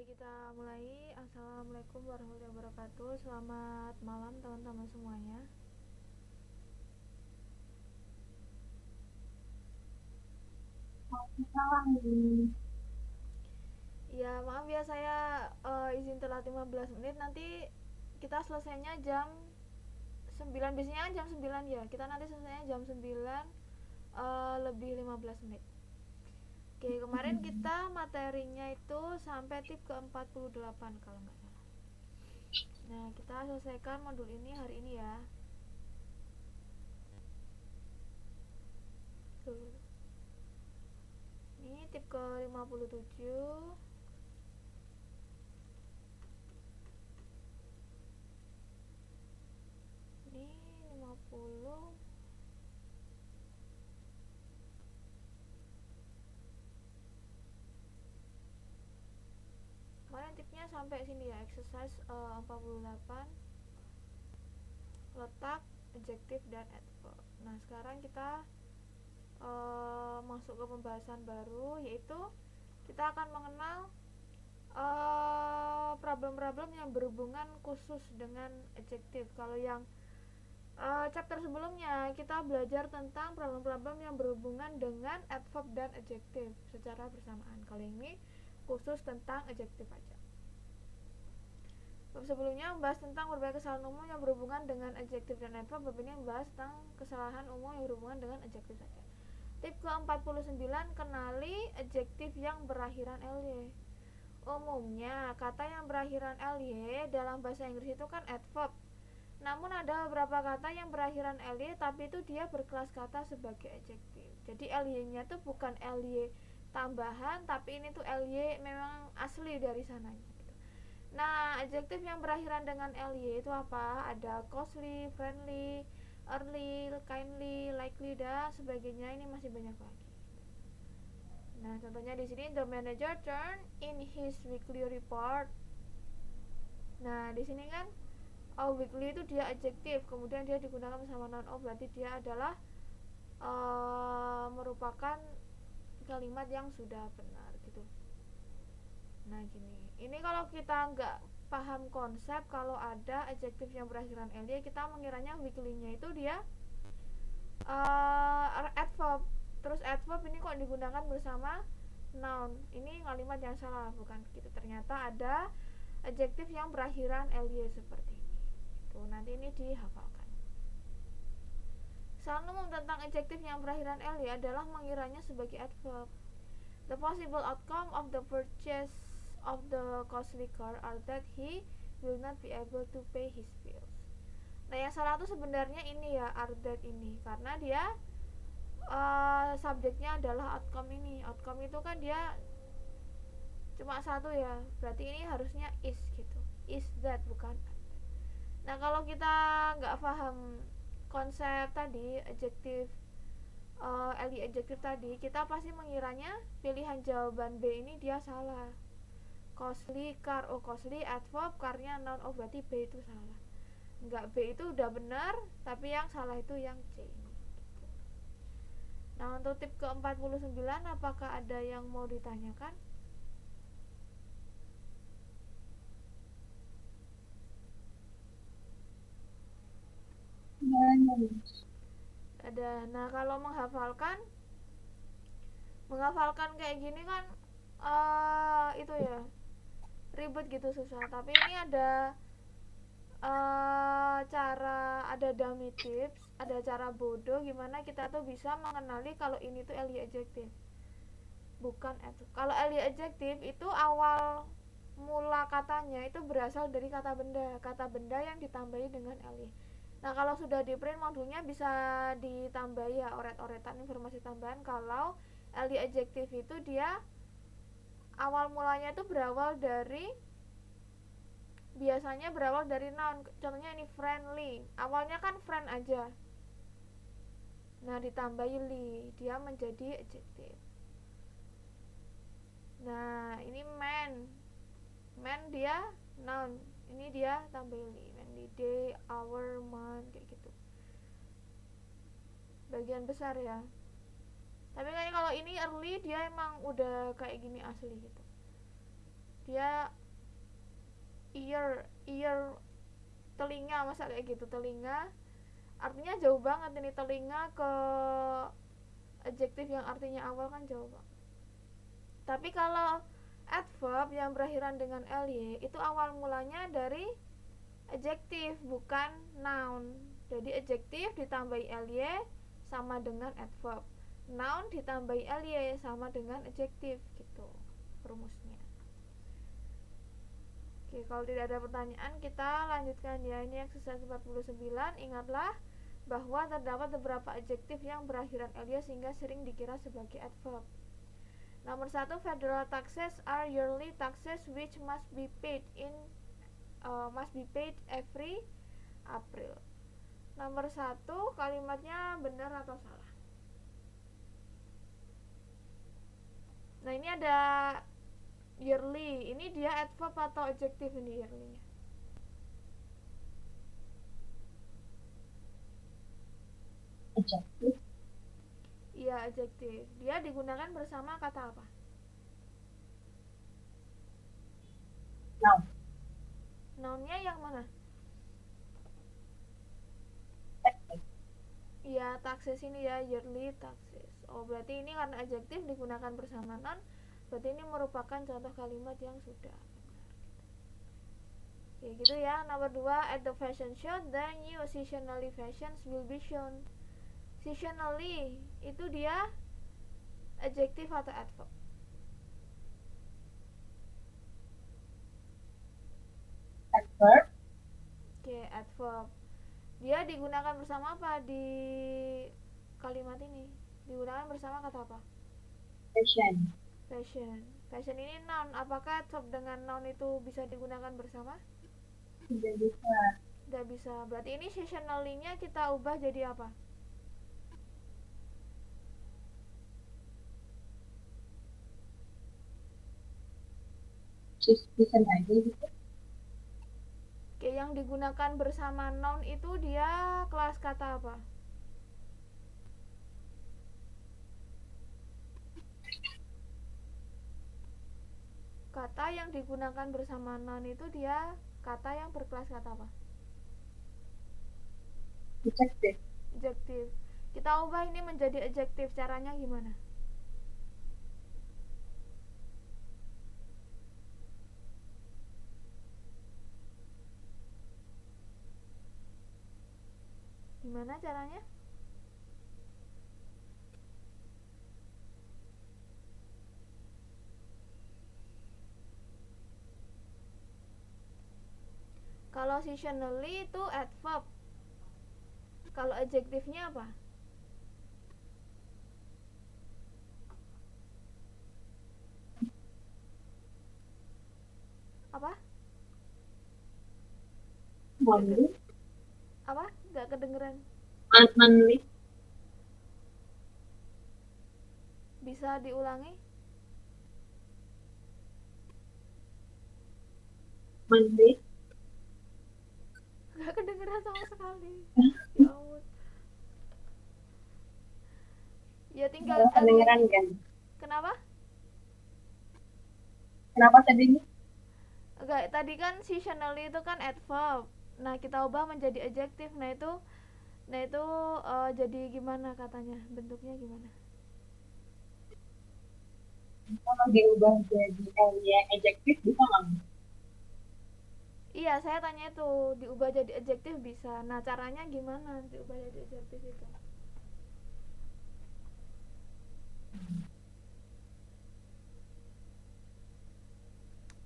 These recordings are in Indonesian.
kita mulai. Assalamualaikum warahmatullahi wabarakatuh. Selamat malam teman-teman semuanya. Ya maaf ya, saya izin telat 15 menit. Nanti kita selesainya jam 9. Biasanya jam 9 ya. Kita nanti selesainya jam 9 lebih 15 menit. Oke, kemarin kita materinya itu sampai tip ke 48 kalau nggak salah. Nah, kita selesaikan modul ini hari ini ya. Tuh. Ini tip ke 57. Ini 50. Kemarin tipnya sampai sini ya, exercise 48, letak, adjektif, dan adverb. Nah, sekarang kita masuk ke pembahasan baru, yaitu kita akan mengenal problem-problem yang berhubungan khusus dengan adjektif. Kalau yang chapter sebelumnya kita belajar tentang problem-problem yang berhubungan dengan adverb dan adjektif secara bersamaan. Kalau ini khusus tentang adjektif aja. Bab sebelumnya membahas tentang berbagai kesalahan umum yang berhubungan dengan adjektif dan adverb. Bab ini membahas tentang kesalahan umum yang berhubungan dengan adjektif saja. Tip ke-49, kenali adjektif yang berakhiran ly. Umumnya kata yang berakhiran ly dalam bahasa Inggris itu kan adverb. Namun ada beberapa kata yang berakhiran ly tapi itu dia berkelas kata sebagai adjektif. Jadi ly-nya itu bukan ly tambahan, tapi ini tuh ly memang asli dari sananya. Nah, adjektif yang berakhiran dengan ly itu apa? Ada costly, friendly, early, kindly, likely, dan sebagainya. Ini masih banyak lagi. Nah, contohnya di sini the manager turned in his weekly report. Nah, di sini kan weekly itu dia adjektif, kemudian dia digunakan bersama noun of, berarti dia adalah merupakan kalimat yang sudah benar gitu. Nah, gini. Ini kalau kita nggak paham konsep, kalau ada adjektif yang berakhiran ly, kita mengiranya weekly-nya itu dia adverb. Terus adverb ini kok digunakan bersama noun. Ini kalimat yang salah, bukan gitu. Ternyata ada adjektif yang berakhiran ly seperti ini. Tuh, nanti ini dihafalkan. Kesalahan umum tentang adjektif yang berakhiran ly adalah mengiranya sebagai adverb. The possible outcome of the purchase of the costly car are that he will not be able to pay his bills. Nah, yang salah itu sebenarnya ini ya, are that ini, karena dia subjeknya adalah outcome ini. Outcome itu kan dia cuma satu ya, berarti ini harusnya is gitu, is that, bukan that. Nah, kalau kita nggak paham konsep tadi adjektif ly adjektif tadi, kita pasti mengiranya pilihan jawaban B ini dia salah. Costly car, costly adverb, carnya noun, berarti B itu salah. Enggak, B itu udah benar, tapi yang salah itu yang C ini gitu. Nah, untuk tip ke-49, apakah ada yang mau ditanyakan? Ada. Nah, kalau menghafalkan kayak gini kan itu ya ribet gitu, susah. Tapi ini ada cara, ada dummy tips, ada cara bodoh gimana kita tuh bisa mengenali kalau ini tuh ly adjektif bukan adverb. Kalau ly adjektif itu awal mula katanya itu berasal dari kata benda yang ditambahi dengan ly. Nah, kalau sudah di print modulnya bisa ditambahi ya oret-oretan informasi tambahan kalau ly adjektif itu dia awal mulanya itu biasanya berawal dari noun. Contohnya ini friendly, awalnya kan friend aja, nah ditambahi li, dia menjadi adjektif. Nah, ini man dia noun, ini dia tambahi li, manly, day, hour, month, kayak gitu. Bagian besar ya. Tapi kan kalau ini early dia emang udah kayak gini asli gitu. Dia ear telinga, masa kayak gitu, telinga artinya jauh banget ini, telinga ke adjektif yang artinya awal kan jauh banget. Tapi kalau adverb yang berakhiran dengan ly itu awal mulanya dari adjektif bukan noun. Jadi adjektif ditambahi ly sama dengan adverb, noun ditambahi ly sama dengan adjektif gitu rumusnya. Oke, kalau tidak ada pertanyaan kita lanjutkan ya. Ini exercise 49. Ingatlah bahwa terdapat beberapa adjektif yang berakhiran ly sehingga sering dikira sebagai adverb. Nomor 1, federal taxes are yearly taxes which must be paid every April. Nomor 1, kalimatnya benar atau salah? Nah, ini ada yearly. Ini dia adverb atau adjektif ini yearly-nya? Adjektif. Iya, adjektif. Dia digunakan bersama kata apa? Noun. Nounnya yang mana? Taxes. Iya, taxes ini ya, yearly taxes. Oh, berarti ini karena adjektif digunakan bersama noun, berarti ini merupakan contoh kalimat yang sudah benar. Oke, gitu ya. Nomor 2, at the fashion show, the new seasonally fashions will be shown. Seasonally itu dia adjektif atau adverb? Adverb. Oke, adverb. Dia digunakan bersama apa di kalimat ini? Digunakan bersama kata apa? Fashion. Fashion. Fashion ini noun. Apakah adverb dengan noun itu bisa digunakan bersama? Tidak bisa. Tidak bisa. Berarti ini seasonally-nya kita ubah jadi apa? Season aja gitu. Oke, yang digunakan bersama noun itu dia kelas kata apa? Kata yang digunakan bersama noun itu dia kata yang berkelas kata apa? Adjektif. Adjektif. Kita ubah ini menjadi adjektif. Caranya gimana? Gimana caranya? Kalau seasonally itu adverb. Kalau adjektifnya apa? Apa? Monthly. Apa? Gak kedengeran. Monthly. Bisa diulangi? Monthly. Gak kedengeran sama sekali. Ya ampun. Ya tinggal kedengeran kan? Kenapa? Kenapa tadi? Enggak, tadi kan seasonally itu kan adverb. Nah, kita ubah menjadi adjektif. Nah, itu jadi gimana katanya? Bentuknya gimana? Kalau diubah jadi adjektif bisa nggak? Iya, saya tanya itu diubah jadi adjektif bisa. Nah, caranya gimana diubah jadi adjektif itu?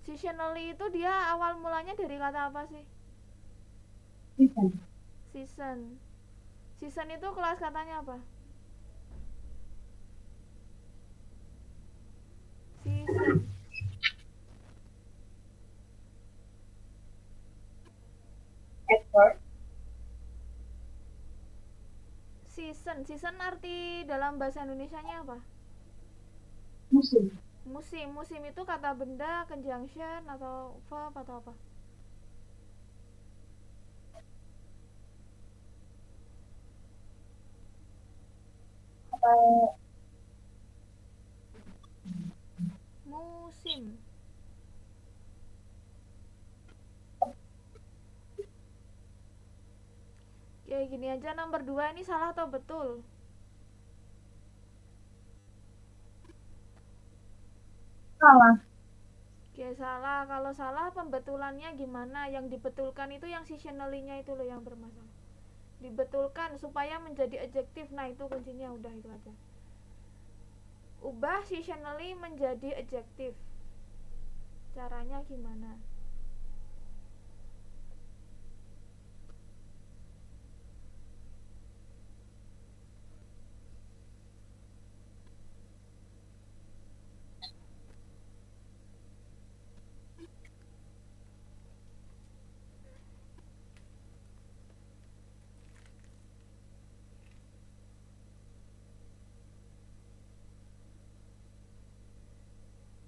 Seasonally itu dia awal mulanya dari kata apa sih? Season. Season. Season itu kelas katanya apa? Season. Adverb. Season. Season arti dalam bahasa Indonesianya apa? Musim. Musim. Musim itu kata benda, conjunction atau verb atau apa? Musim. gini aja, nomor 2 ini salah atau betul? Salah. Oke, salah. Kalau salah, pembetulannya gimana? Yang dibetulkan itu yang seasonally-nya itu loh yang bermasalah. Dibetulkan supaya menjadi adjektif. Nah, itu kuncinya, udah itu aja. Ubah seasonally menjadi adjektif. Caranya gimana?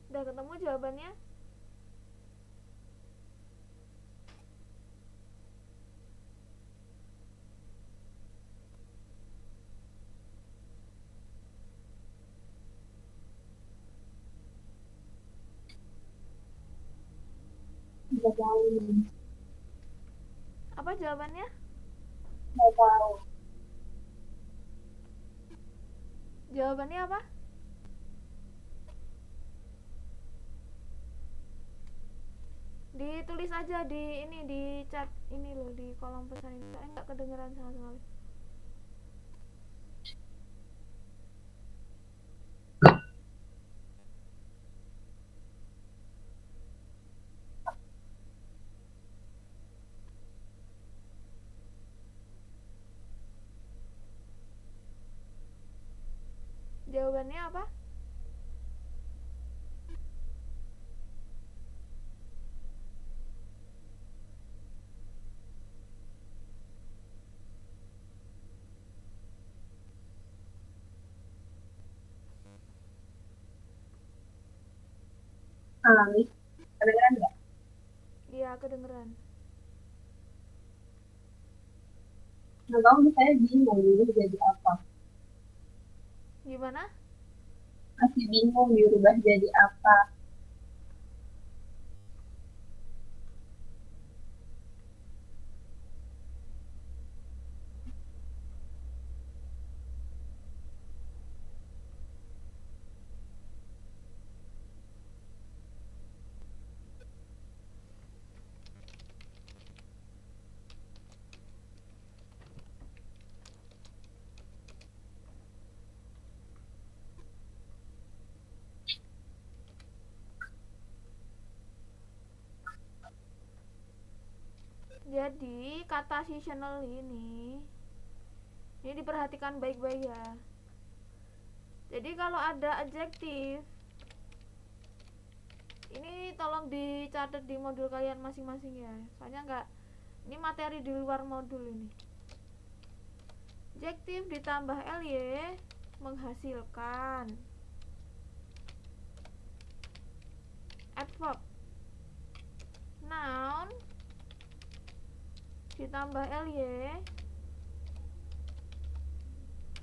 Udah ketemu jawabannya? Nggak tahu. Apa jawabannya? Nggak tahu. Jawabannya apa? Ditulis aja di ini, di chat ini loh, di kolom pesan ini. Saya nggak kedengeran sama sekali. Jawabannya apa? Alami. Kedengeran nggak? Iya, kedengeran. Nggak tahu nih, saya bingung ini jadi apa. Gimana? Masih bingung dirubah jadi apa. Jadi kata seasonal ini diperhatikan baik-baik ya. Jadi kalau ada adjektif, ini tolong dicatat di modul kalian masing-masing ya. Soalnya nggak, ini materi di luar modul ini. Adjektif ditambah ly menghasilkan adverb. Noun ditambah ly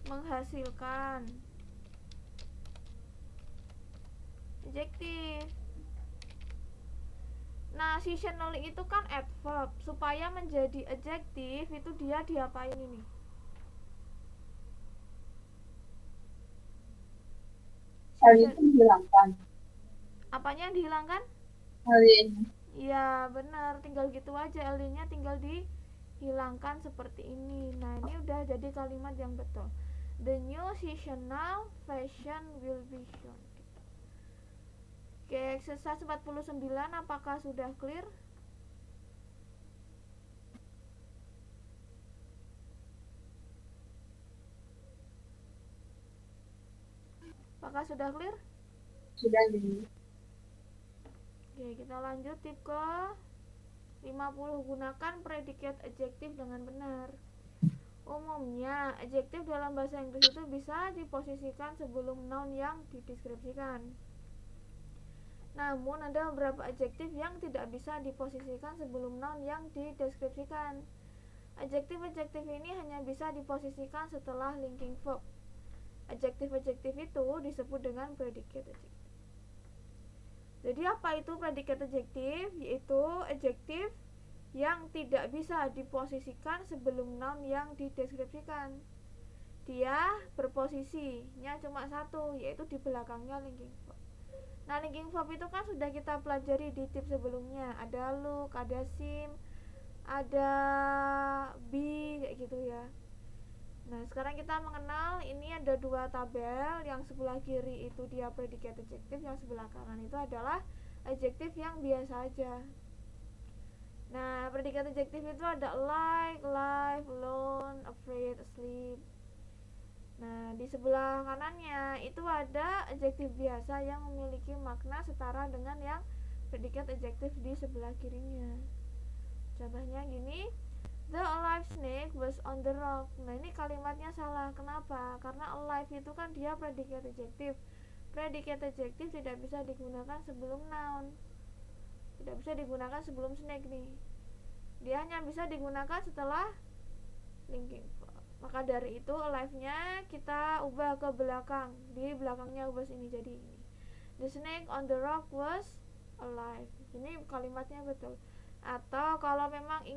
menghasilkan adjektif. Nah, seasonally itu kan adverb. Supaya menjadi adjektif itu dia diapain ini? Hal itu dihilangkan. Apanya yang dihilangkan? Hal ini. Iya, benar. Tinggal gitu aja, ly-nya tinggal dihilangkan seperti ini. Nah, ini udah jadi kalimat yang betul. The new seasonal fashion will be shown. Oke, exercise 49 apakah sudah clear? Apakah sudah clear? Sudah nih. Oke, kita lanjut tip ke 50. Gunakan predicate adjektif dengan benar. Umumnya, adjektif dalam bahasa Inggris itu bisa diposisikan sebelum noun yang dideskripsikan. Namun, ada beberapa adjektif yang tidak bisa diposisikan sebelum noun yang dideskripsikan. Adjektif-adjektif ini hanya bisa diposisikan setelah linking verb. Adjektif-adjektif itu disebut dengan predicate adjektif. Jadi apa itu predicate adjektif? Yaitu adjektif yang tidak bisa diposisikan sebelum noun yang dideskripsikan. Dia berposisinya cuma satu, yaitu di belakangnya linking verb. Nah, linking verb itu kan sudah kita pelajari di tip sebelumnya. Ada look, ada seem, ada be, kayak gitu ya. Nah, sekarang kita mengenal ini ada dua tabel. Yang sebelah kiri itu dia predicate adjective, yang sebelah kanan itu adalah adjective yang biasa aja. Nah, predicate adjective itu ada like, live, alone, afraid, asleep. Nah, di sebelah kanannya itu ada adjective biasa yang memiliki makna setara dengan yang predicate adjective di sebelah kirinya. Contohnya gini, the alive snake was on the rock. Nah, ini kalimatnya salah. Kenapa? Karena alive itu kan dia predicate adjective. Predicate adjective tidak bisa digunakan sebelum noun. Tidak bisa digunakan sebelum snake nih. Dia hanya bisa digunakan setelah linking verb. Maka dari itu alive-nya kita ubah ke belakang. Di belakangnya ubah ini jadi ini. The snake on the rock was alive. Ini kalimatnya betul. Atau kalau memang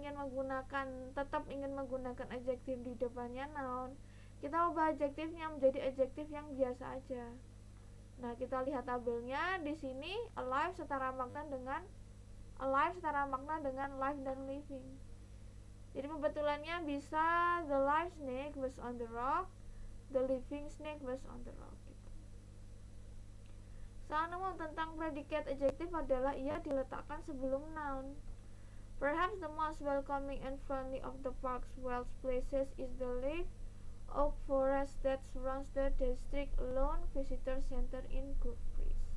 tetap ingin menggunakan adjektif di depannya noun, kita ubah adjektifnya menjadi adjektif yang biasa aja. Nah, kita lihat tabelnya di sini alive setara makna dengan live dan living. Jadi pembetulannya bisa the live snake was on the rock, the living snake was on the rock gitu. Salah umum tentang predicate adjective adalah ia diletakkan sebelum noun. Perhaps the most welcoming and friendly of the park's wild places is the live oak forest that surrounds the district alone visitor center in Gulfbreeze.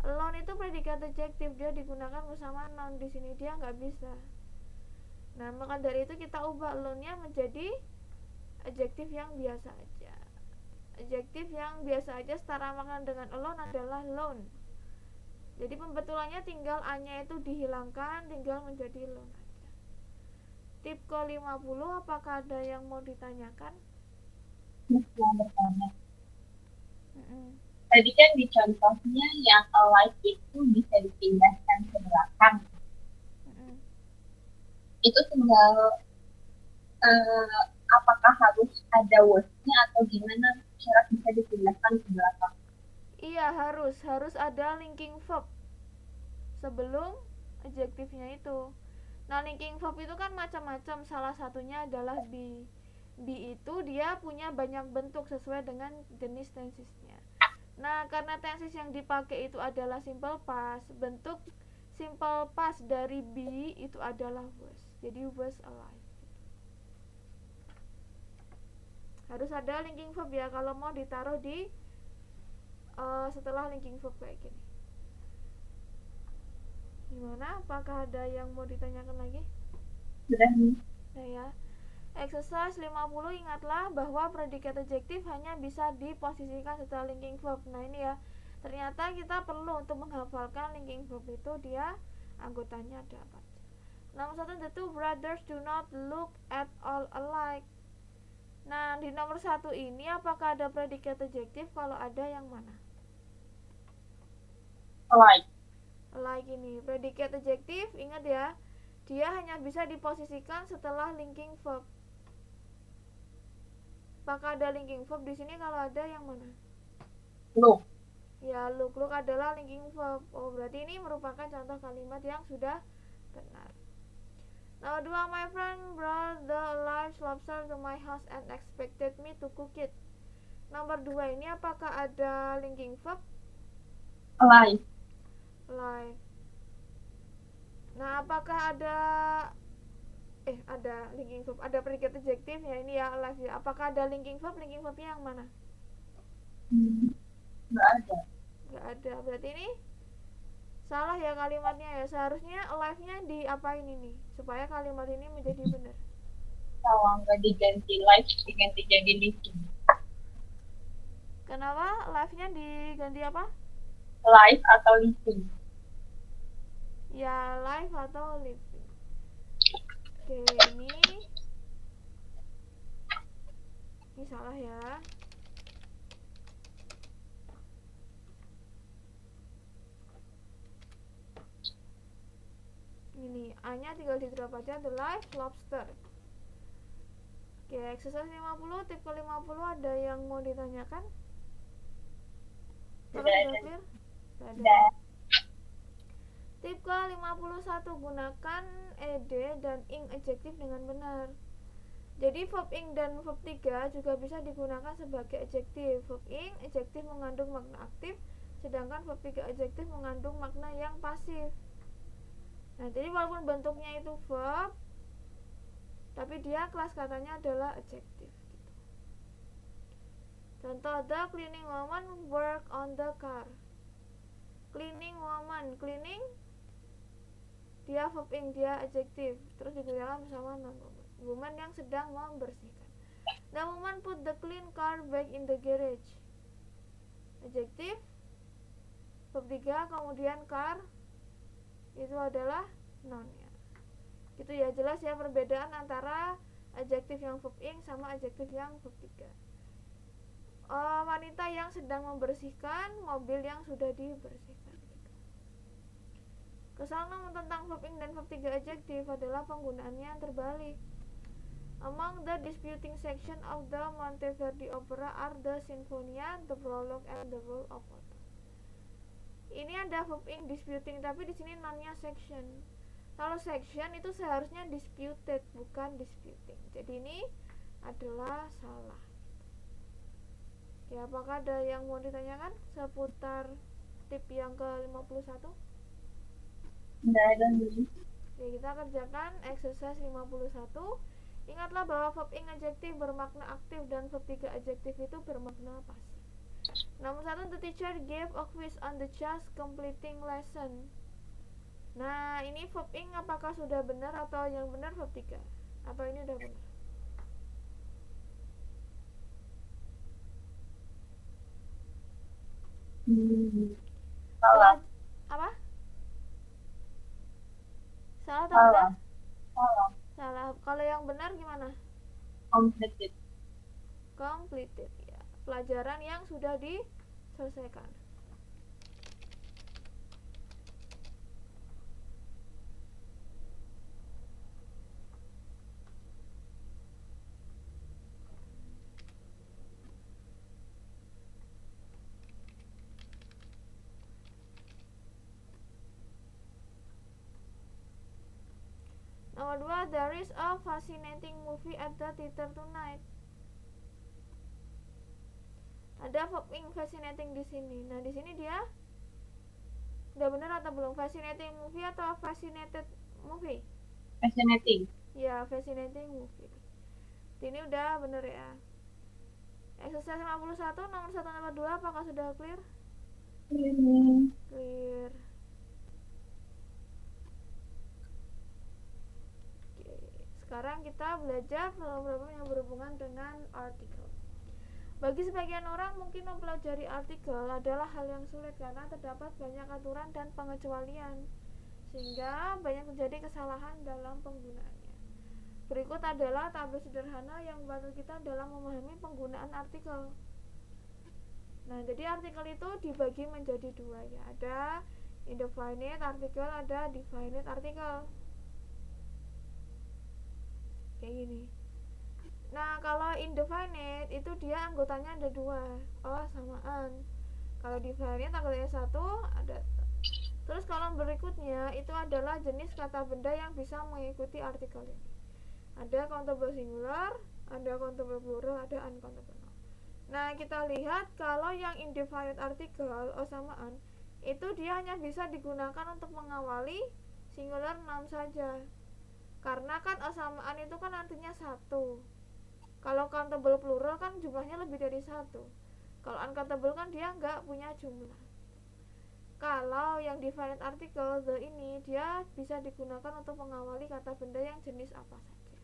Alone itu predikat adjektif, dia digunakan bersama noun. Di sini dia nggak bisa. Nah, maka dari itu kita ubah alone-nya menjadi adjektif yang biasa aja. Adjektif yang biasa aja setara makna dengan alone adalah lone. Jadi pembetulannya tinggal a-nya itu dihilangkan, tinggal menjadi lone aja. Tip ke-50, apakah ada yang mau ditanyakan? Yang bertanya. Tadi kan di contohnya yang alive itu bisa dipindahkan ke belakang. Itu tinggal apakah harus ada was-nya atau gimana syarat bisa dipindahkan ke belakang? Iya, harus ada linking verb sebelum adjektifnya itu. Nah, linking verb itu kan macam-macam, salah satunya adalah be. Be itu dia punya banyak bentuk sesuai dengan jenis tensesnya. Nah, karena tenses yang dipakai itu adalah simple past, bentuk simple past dari be itu adalah was. Jadi was alive. Harus ada linking verb ya kalau mau ditaruh di setelah linking verb kayak gini. Gimana? Apakah ada yang mau ditanyakan lagi? Sudah. Nah ya. Exercise 50, ingatlah bahwa predikat adjektif hanya bisa diposisikan setelah linking verb. Nah ini ya, ternyata kita perlu untuk menghafalkan linking verb itu dia anggotanya ada apa aja. Nomor 1, the two brothers do not look at all alike. Nah, di nomor 1 ini apakah ada predikat adjektif? Kalau ada, yang mana? Alike. Alike ini predikat adjektif, ingat ya, dia hanya bisa diposisikan setelah linking verb. Apakah ada linking verb di sini? Kalau ada, yang mana? Look. Ya, look adalah linking verb. Oh, berarti ini merupakan contoh kalimat yang sudah benar. Nomor 2, my friend brought the live lobster to my house and expected me to cook it. Nomor 2 ini apakah ada linking verb? Alive. Alive. Nah, apakah ada linking verb, ada predikat adjektif ya, ini ya alive ya. Apakah ada linking verb? Linking verbnya yang mana? Nggak ada. Nggak ada. Berarti ini salah ya kalimatnya ya. Seharusnya alive-nya diapain ini supaya kalimat ini menjadi benar? Kalau nggak diganti live, diganti jadi living. Kenapa live-nya diganti apa? Live atau living? Ya, live atau living. Oke, ini salah ya. Ini A-nya tinggal di drop aja, the live lobster. Oke, exercise 50, tip ke 50 ada yang mau ditanyakan? Kalau sudah clear? Ada. Tip ke 51, gunakan ed dan ing adjektif dengan benar. Jadi verb ing dan verb 3 juga bisa digunakan sebagai adjektif. Verb ing adjektif mengandung makna aktif, sedangkan verb 3 adjektif mengandung makna yang pasif. Nah, jadi walaupun bentuknya itu verb, tapi dia kelas katanya adalah adjektif gitu. Contoh, the cleaning woman work on the car. Cleaning woman, cleaning dia verb ing, dia adjektif, terus digunakan bersama noun woman yang sedang membersihkan. The woman put the clean car back in the garage. Adjektif, verb 3, kemudian car itu adalah nounnya. Gitu ya, jelas ya perbedaan antara adjektif yang verb ing sama adjektif yang verb 3. Wanita yang sedang membersihkan mobil yang sudah dibersihkan. Kesalahan tentang verb ing dan verb 3 adjektif adalah penggunaannya yang terbalik. Among the disputing section of the Monteverdi opera are the Sinfonia, the Prologue, and the World of Autumn. Ini ada verb ing disputing, tapi di sini nounnya section. Kalau section itu seharusnya disputed, bukan disputing. Jadi ini adalah salah. Ya, apakah ada yang mau ditanyakan seputar tip yang ke-51? Enggak ada nih. Oke, kita kerjakan exercise 51. Ingatlah bahwa verb ing adjektif bermakna aktif dan verb 3 adjektif itu bermakna pasif. Nomor 1, the teacher gave a quiz on the just completing lesson. Nah, ini verb ing apakah sudah benar atau yang benar verb 3? Atau ini udah benar? Salah. Apa? Salah atau benar? Salah. Salah. Kalau yang benar gimana? Completed. Completed ya. Pelajaran yang sudah diselesaikan. Nomor 2, there is a fascinating movie at the theater tonight. Ada verb ing fascinating di sini. Nah, di sini dia udah benar atau belum? Fascinating movie atau fascinated movie? Fascinating. Ya, fascinating movie. Ini udah bener ya. Exercise 51, nomor 1 nomor 2 apakah sudah clear? Clear. Sekarang kita belajar problem-problem yang berhubungan dengan artikel. Bagi sebagian orang mungkin mempelajari artikel adalah hal yang sulit karena terdapat banyak aturan dan pengecualian, sehingga banyak terjadi kesalahan dalam penggunaannya. Berikut adalah tabel sederhana yang membantu kita dalam memahami penggunaan artikel. Nah, jadi artikel itu dibagi menjadi dua ya. Ada indefinite artikel, ada definite artikel. Kayak gini. Nah, kalau indefinite itu dia anggotanya ada dua. Oh, samaan. Kalau definite anggotanya satu, ada. Terus kolom berikutnya itu adalah jenis kata benda yang bisa mengikuti artikel ini. Ada countable singular, ada countable plural, ada uncountable noun. Nah, kita lihat kalau yang indefinite artikel samaan itu dia hanya bisa digunakan untuk mengawali singular noun saja. Karena kan samaan itu kan artinya satu. Kalau countable plural kan jumlahnya lebih dari satu. Kalau uncountable kan dia nggak punya jumlah. Kalau yang definite article the ini dia bisa digunakan untuk mengawali kata benda yang jenis apa saja.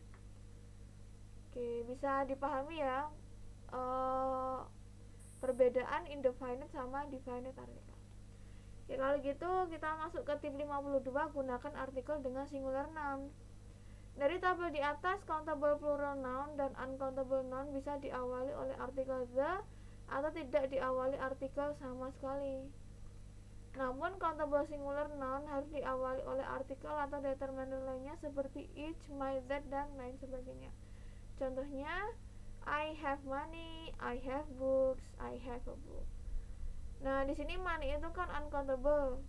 Oke, bisa dipahami ya perbedaan indefinite sama definite article. Oke, kalau gitu kita masuk ke tip 52, gunakan artikel dengan singular noun. Dari tabel di atas, countable plural noun dan uncountable noun bisa diawali oleh artikel the atau tidak diawali artikel sama sekali. Namun Namun countable singular noun harus diawali oleh artikel atau determiner lainnya seperti each, my, that, dan lain sebagainya. Contohnya, I have money, I have books, I have a book. Nah, di sini money itu kan uncountable.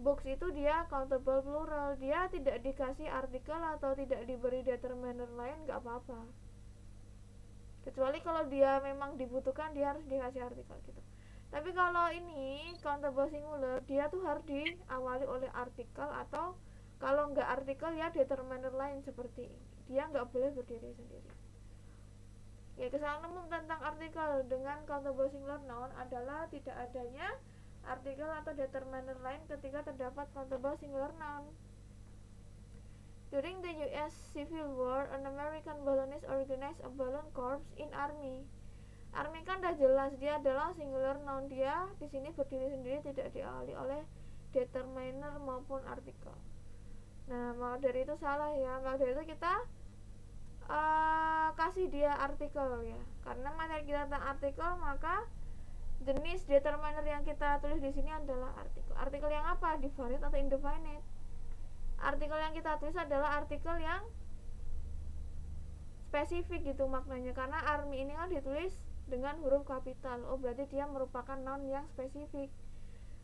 Books itu dia countable plural. Dia tidak dikasih artikel atau tidak diberi determiner lain, nggak apa-apa. Kecuali kalau dia memang dibutuhkan, dia harus dikasih artikel gitu. Tapi kalau ini countable singular, dia tuh harus diawali oleh artikel atau kalau nggak artikel ya determiner lain seperti ini. Dia nggak boleh berdiri sendiri. Ya, kesalahan umum tentang artikel dengan countable singular noun adalah tidak adanya artikel atau determiner lain ketika terdapat countable singular noun. During the U.S. Civil War, an American balloonist organized a balloon corps in army. Army kan udah jelas dia adalah singular noun, dia di sini berdiri sendiri tidak diawali oleh determiner maupun artikel. Nah, maka dari itu salah ya. Maka dari itu kita kasih dia artikel ya. Karena materi kita tentang artikel, maka jenis determiner yang kita tulis di sini adalah artikel. Artikel yang apa? Definite atau indefinite? Artikel yang kita tulis adalah artikel yang spesifik gitu maknanya, karena army ini kan ditulis dengan huruf kapital. Oh, berarti dia merupakan noun yang spesifik.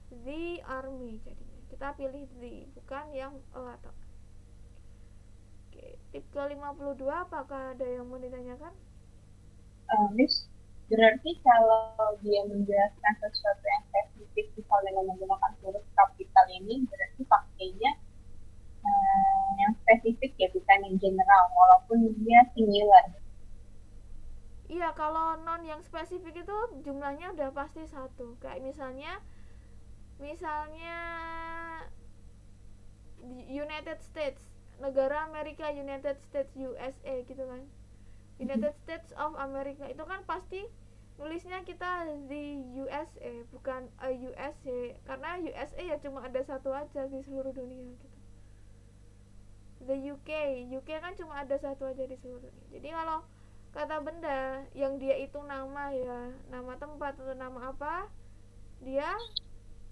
The army jadinya. Kita pilih the, bukan yang atau. Oke, tip ke-52, apakah ada yang mau ditanyakan? Miss, berarti kalau dia menjelaskan sesuatu yang spesifik misalnya dengan menggunakan huruf kapital ini, berarti pakainya yang spesifik ya, bukan yang general, walaupun dia singular. Iya, kalau noun yang spesifik itu jumlahnya udah pasti satu. Kayak misalnya United States, negara Amerika, United States, USA gitu kan. United States of America itu kan pasti nulisnya kita di USA, bukan USA, karena USA ya cuma ada satu aja di seluruh dunia gitu. The UK kan cuma ada satu aja di seluruh dunia. Jadi kalau kata benda yang dia itu nama ya, nama tempat atau nama apa, dia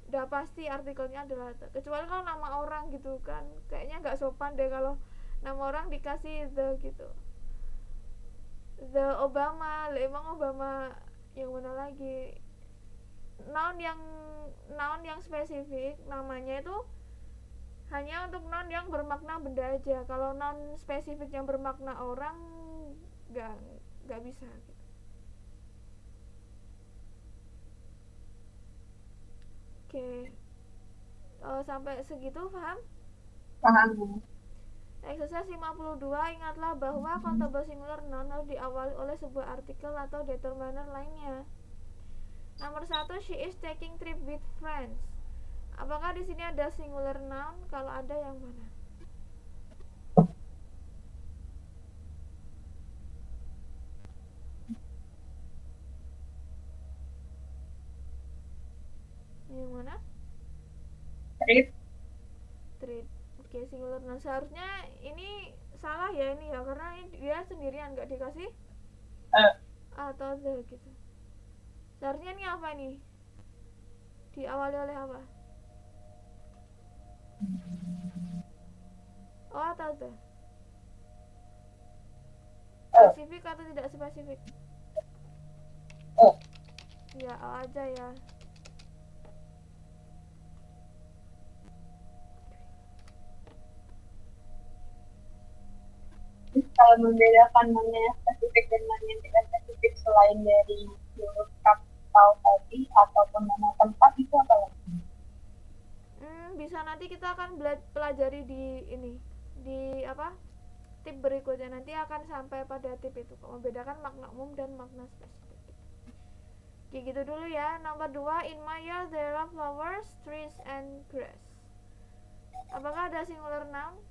udah pasti artikelnya adalah kecuali kalau nama orang gitu kan, kayaknya nggak sopan deh kalau nama orang dikasih the gitu. The Obama, emang Obama yang mana lagi? Noun yang spesifik namanya itu hanya untuk noun yang bermakna benda aja. Kalau noun spesifik yang bermakna orang nggak bisa gitu. Oke. Sampai segitu paham? Paham. Exercise 52, ingatlah bahwa countable singular noun harus diawali oleh sebuah artikel atau determiner lainnya. Nomor 1, she is taking trip with friends. Apakah di sini ada singular noun? Kalau ada, yang mana? Yang mana? Trip. Oke, singular noun. Seharusnya ini salah ya ini ya, karena dia sendirian, nggak dikasih atau the gitu. Seharusnya ini apa nih? Diawali oleh apa? Oh atau the? Spesifik atau tidak spesifik? Ya, O aja ya. Kalau membedakan mana yang spesifik dan mana yang tidak spesifik selain dari huruf kapital tadi ataupun nama tempat itu apa lagi? Bisa nanti kita akan pelajari di ini, di apa, tip berikutnya. Nanti akan sampai pada tip itu, membedakan makna umum dan makna spesifik. Oke, gitu dulu ya. Nomor 2, in my yard there are flowers, trees, and grass. Apakah ada singular noun?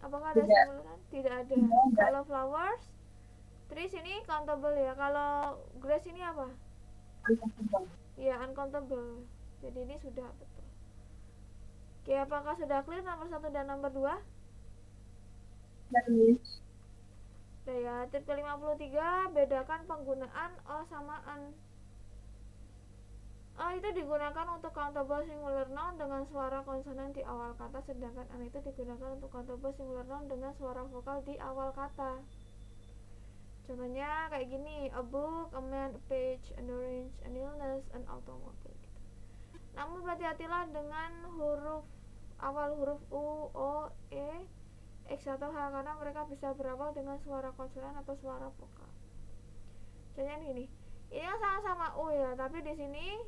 Apakah ada singular noun? Tidak ada. Kalau flowers, trees ini countable ya. Kalau grass ini apa? Uncountable. Ya, uncountable. Jadi ini sudah betul. Oke, apakah sudah clear nomor 1 dan nomor 2? Udah ya, tip ke-53, bedakan penggunaan o sama an. O itu digunakan untuk countable singular noun dengan suara konsonan di awal kata, sedangkan an itu digunakan untuk countable singular noun dengan suara vokal di awal kata. Contohnya kayak gini, a book, a man, a page, an orange, an illness, an automobile gitu. Namun berhati-hatilah dengan awal huruf u, o, e, x atau h karena mereka bisa berawal dengan suara konsonan atau suara vokal. Contohnya gini, ini kan sama-sama u ya, tapi di sini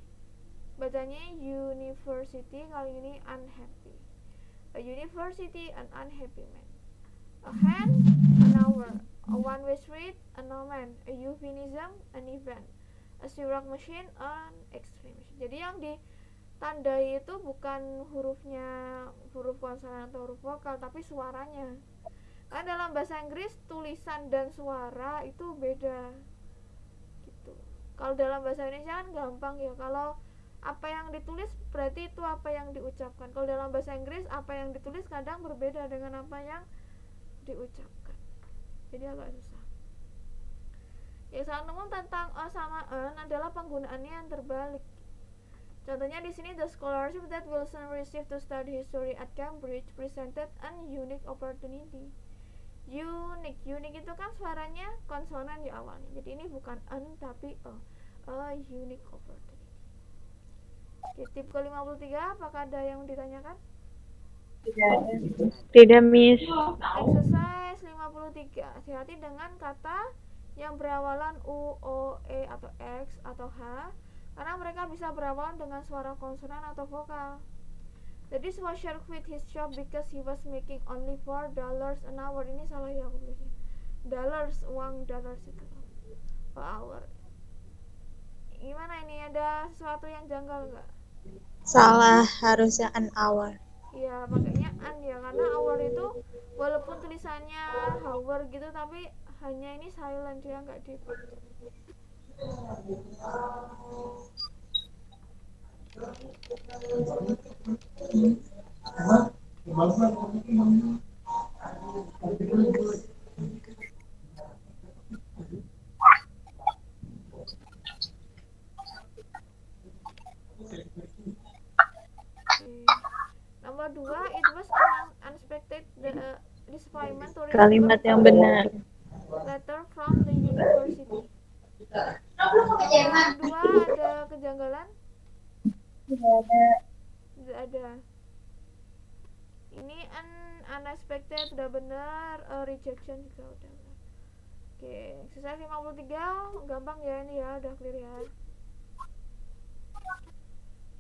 bacanya university, kali ini unhappy. A university, an unhappy man. A hand, an hour. A one-way street, a no man. A euphemism, an event. A Xerox machine, an X-ray machine. Jadi yang ditandai itu bukan hurufnya, huruf konsonan atau huruf vokal, tapi suaranya. Karena dalam bahasa Inggris tulisan dan suara itu beda. Gitu. Kalau dalam bahasa Indonesia kan gampang ya. Kalau apa yang ditulis berarti itu apa yang diucapkan. Kalau dalam bahasa Inggris apa yang ditulis kadang berbeda dengan apa yang diucapkan. Jadi agak susah. Salah umum tentang o sama an adalah penggunaannya yang terbalik. Contohnya di sini, the scholarship that Wilson received to study history at Cambridge presented an unique opportunity. Unique itu kan suaranya konsonan di awalnya. Jadi ini bukan an tapi a unique opportunity. Oke, tip ke-53, apakah ada yang ditanyakan? Tidak, Miss. Exercise 53. Hati-hati dengan kata yang berawalan u, o, e atau x atau h karena mereka bisa berawalan dengan suara konsonan atau vokal. Jadi Swasher quit his job because he was making only $4 an hour. Ini salah ya aku tulisnya. Dollars, uang dollars itu per hour. Gimana ini, ada sesuatu yang janggal nggak? Salah, harusnya an hour. Iya, makanya an ya, karena hour itu walaupun tulisannya hour gitu tapi hanya ini silent, dia nggak di. Nomor 2, it was an unexpected disappointment to receive Kalimat yang benar. letter from the university. Yang kedua ada kejanggalan? Tidak ada. Ini unexpected sudah benar, rejection juga udah benar. Oke, exercise 53 gampang ya ini ya, udah clear ya.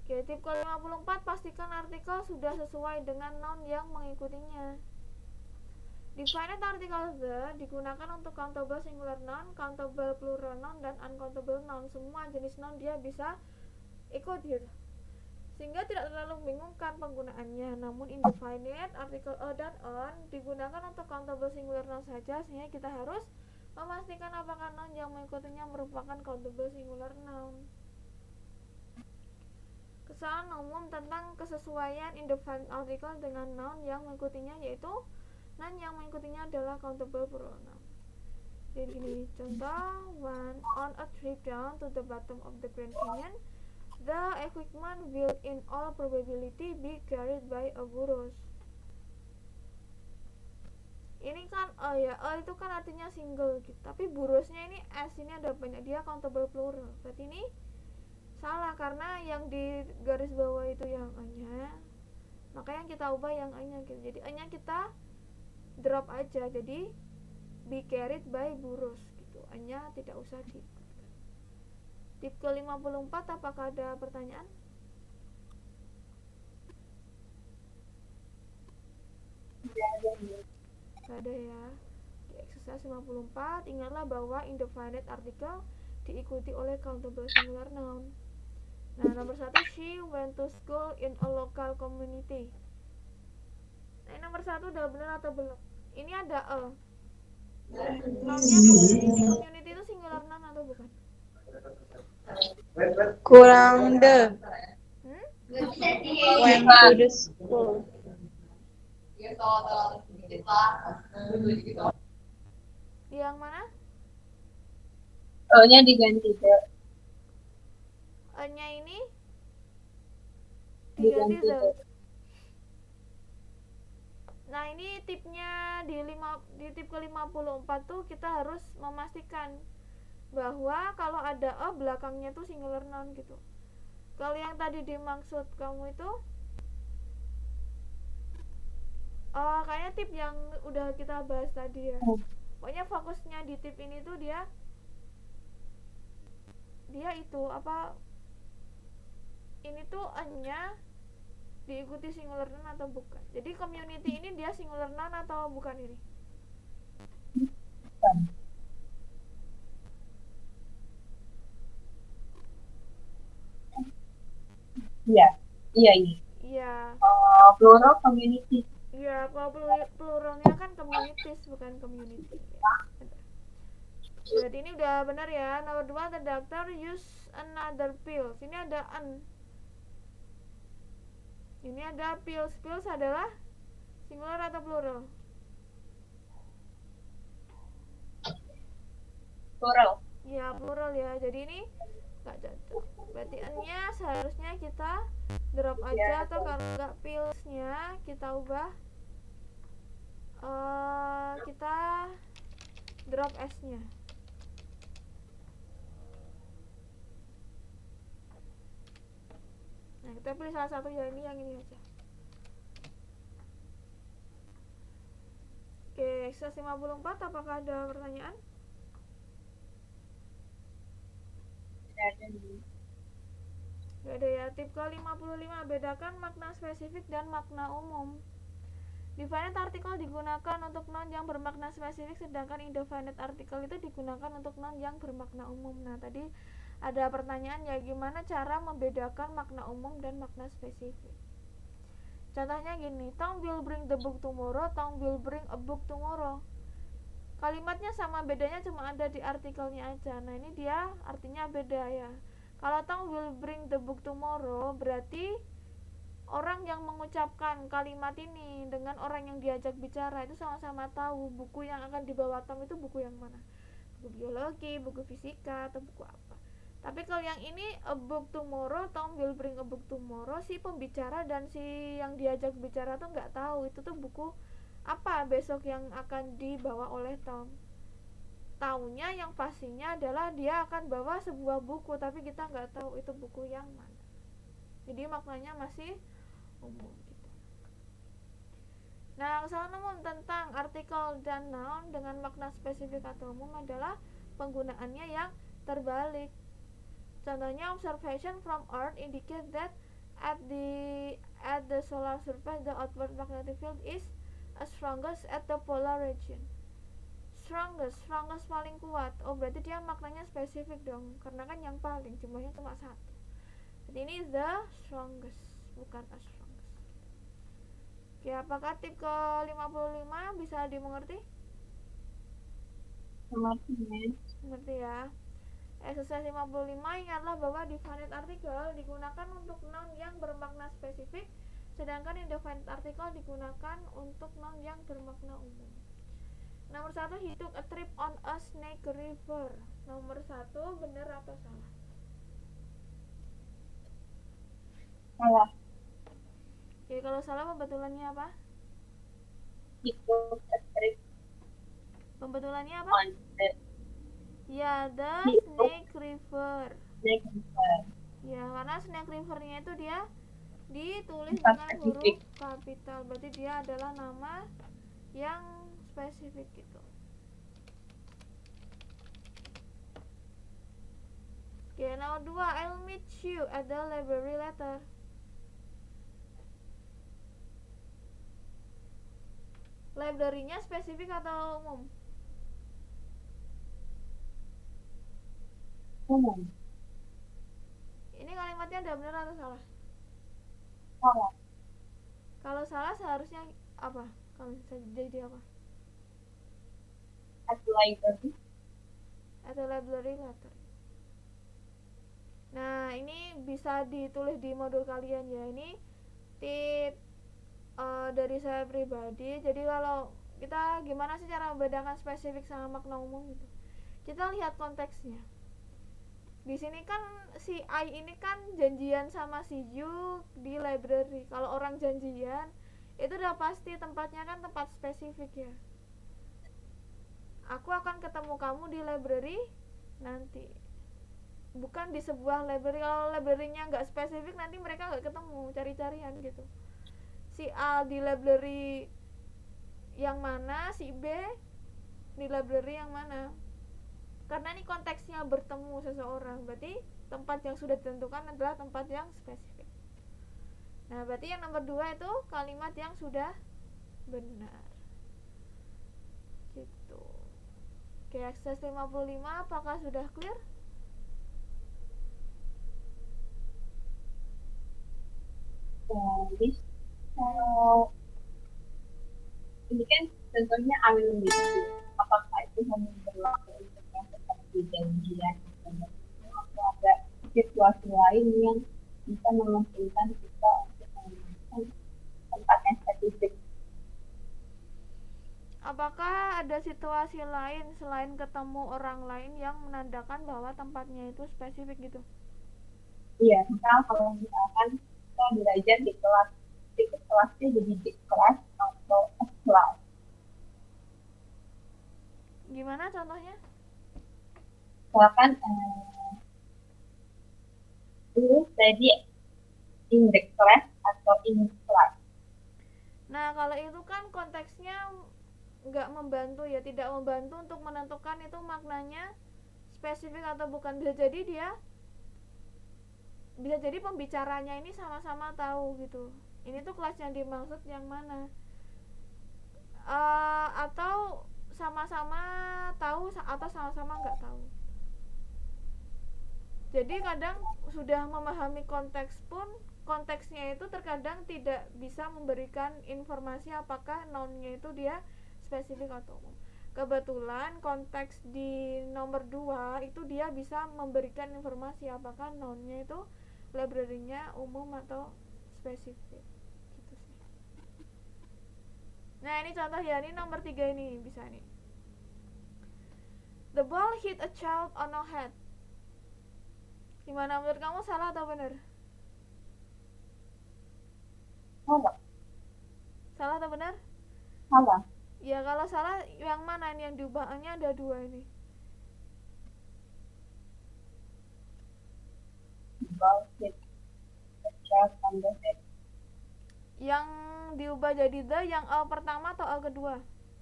Oke, tip ke-54, pastikan artikel sudah sesuai dengan noun yang mengikutinya. Definite article the digunakan untuk countable singular noun, countable plural noun, dan uncountable noun. Semua jenis noun dia bisa ikut gitu, sehingga tidak terlalu membingungkan penggunaannya. Namun indefinite article a dan on digunakan untuk countable singular noun saja, sehingga kita harus memastikan apakah noun yang mengikutinya merupakan countable singular noun. Kesalahan umum tentang kesesuaian indefinite article dengan noun yang mengikutinya yaitu noun yang mengikutinya adalah countable plural noun. Jadi gini, contoh, one on a trip down to the bottom of the Grand Canyon, the equipment will in all probability be carried by a burros. Ini kan itu kan artinya single gitu, tapi burrosnya ini s ini ada banyak, dia countable plural. Berarti ini salah karena yang di garis bawah itu yang a-nya, makanya kita ubah yang a-nya gitu. Jadi a-nya kita drop aja, jadi be carried by burros gitu, a-nya tidak usah di. Tip ke-54, apakah ada pertanyaan? Gak ada ya. Di exercise 54, ingatlah bahwa indefinite article diikuti oleh countable singular noun. Nah, nomor 1, she went to school in a local community. Nah, nomor 1 udah benar atau belum? Ini ada nounnya community itu singular noun atau bukan? Kurang the. Went to the school. Yang mana? E-nya diganti the. E-nya ini Diganti diganti the. the. Nah, ini tipnya di tip ke-54 tuh kita harus memastikan bahwa kalau ada e belakangnya tuh singular noun gitu. Kalau yang tadi dimaksud kamu itu kayaknya tip yang udah kita bahas tadi ya. Pokoknya fokusnya di tip ini tuh dia itu apa, ini tuh e-nya diikuti singular noun atau bukan. Jadi community ini dia singular noun atau bukan ini? Bukan. Iya. Iya. Iya. Plural community. Iya, kalau pluralnya kan communities bukan community. Berarti ini udah benar ya. Nomor 2, the doctor use another pills. Ini ada an. Ini ada pills. Pills adalah singular atau plural? Plural. Ya, plural ya. Jadi ini nggak cocok. Berarti n-nya seharusnya kita drop aja, atau kalau nggak pills-nya kita ubah, kita drop s-nya. Nah, kita pilih salah satu ya, ini yang ini aja. Oke, exercise 54, apakah ada pertanyaan? Gak ada ya. Tip ke-55, bedakan makna spesifik dan makna umum. Definite article digunakan untuk noun yang bermakna spesifik, sedangkan indefinite article itu digunakan untuk noun yang bermakna umum. Nah, tadi ada pertanyaan ya, gimana cara membedakan makna umum dan makna spesifik. Contohnya gini, Tom will bring the book tomorrow, Tom will bring a book tomorrow. Kalimatnya sama, bedanya cuma ada di artikelnya aja. Nah, ini dia artinya beda ya. Kalau Tom will bring the book tomorrow, berarti orang yang mengucapkan kalimat ini dengan orang yang diajak bicara itu sama-sama tahu buku yang akan dibawa Tom itu buku yang mana. Buku biologi, buku fisika, atau buku apa. Tapi kalau yang ini a book tomorrow, Tom will bring a book tomorrow, si pembicara dan si yang diajak bicara tuh nggak tahu itu tuh buku apa besok yang akan dibawa oleh Tom. Taunya yang pastinya adalah dia akan bawa sebuah buku, tapi kita nggak tahu itu buku yang mana. Jadi maknanya masih umum gitu. Nah, kesalahan umum tentang artikel dan noun dengan makna spesifik atau umum adalah penggunaannya yang terbalik. Contohnya, observation from Earth indicate that at the solar surface the outward magnetic field is strongest at the polar region. Strongest paling kuat. Oh, berarti dia maknanya spesifik dong, karena kan yang paling jumlahnya cuma satu. Jadi ini the strongest, bukan a strongest. Oke, apakah tip ke-55 bisa dimengerti? Mengerti ya. Exercise 55, ingatlah bahwa definite article digunakan untuk noun yang bermakna spesifik, sedangkan indefinite article digunakan untuk noun yang bermakna umum. Nomor 1, he took a trip on a snake river. Nomor 1, benar atau salah? Salah. Oke, kalau salah pembetulannya apa? He took a trip Pembetulannya apa? on the Ya, the Snake River. Snake River. Ya, karena Snake River-nya itu dia ditulis dengan huruf kapital, berarti dia adalah nama yang spesifik gitu. Oke, nomor 2, I'll meet you at the library later. Library-nya spesifik atau umum? Umum. Ini kalimatnya ada benar atau salah? Salah. Kalau salah seharusnya apa? Kalau jadi apa? At library. At the library later. Nah, ini bisa ditulis di modul kalian ya. Ini tip dari saya pribadi. Jadi kalau kita gimana sih cara membedakan spesifik sama makna umum gitu. Kita lihat konteksnya. Di sini kan si I ini kan janjian sama si You di library. Kalau orang janjian itu udah pasti tempatnya kan tempat spesifik ya. Aku akan ketemu kamu di library nanti, bukan di sebuah library. Kalau library-nya nggak spesifik nanti mereka nggak ketemu, cari-carian gitu. Si A di library yang mana, si B di library yang mana. Karena ini konteksnya bertemu seseorang, berarti tempat yang sudah ditentukan adalah tempat yang spesifik. Nah, berarti yang nomor 2 itu kalimat yang sudah benar gitu. Oke, exercise 55 apakah sudah clear? Jadi kalau ini kan contohnya I will meet you. Apakah itu hanya berlaku untuk yang seperti janjian atau ada situasi lain yang bisa memungkinkan kita untuk menemukan tempat yang spesifik? Apakah ada situasi lain selain ketemu orang lain yang menandakan bahwa tempatnya itu spesifik gitu? Iya, misal kalau misalkan kita belajar di kelas, itu kelasnya jadi di kelas atau a class. Gimana contohnya? Misalkan ini tadi in the class atau in class. Nah, kalau itu kan konteksnya nggak membantu ya, tidak membantu untuk menentukan itu maknanya spesifik atau bukan. Bisa jadi pembicaranya ini sama-sama tahu gitu, ini tuh kelas yang dimaksud yang mana, atau sama-sama tahu atau sama-sama nggak tahu. Jadi kadang sudah memahami konteks pun konteksnya itu terkadang tidak bisa memberikan informasi apakah nounnya itu dia spesifik atau umum. Kebetulan konteks di nomor 2 itu dia bisa memberikan informasi apakah nounnya itu library-nya umum atau spesifik gitu sih. Nah, ini contoh ya, ini nomor 3 ini bisa nih. The ball hit a child on a head. Gimana menurut kamu, salah atau benar? Salah. Salah atau benar? Salah. Ya, kalau salah yang mana ini, yang diubahnya ada 2 ini. Ball hit a child on the head. Yang diubah jadi the yang A pertama atau A kedua?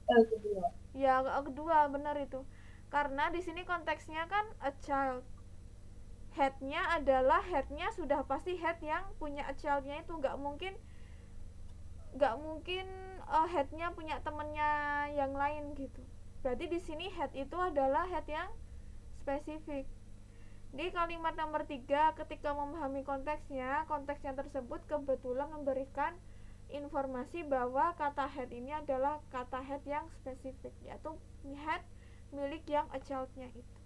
Kedua. Ya, A kedua, benar itu. Karena di sini konteksnya kan a child. Headnya adalah headnya sudah pasti head yang punya a child-nya itu, nggak mungkin headnya punya temennya yang lain gitu. Berarti di sini head itu adalah head yang spesifik. Di kalimat nomor 3, ketika memahami konteksnya tersebut kebetulan memberikan informasi bahwa kata head ini adalah kata head yang spesifik, yaitu head milik yang a child-nya itu.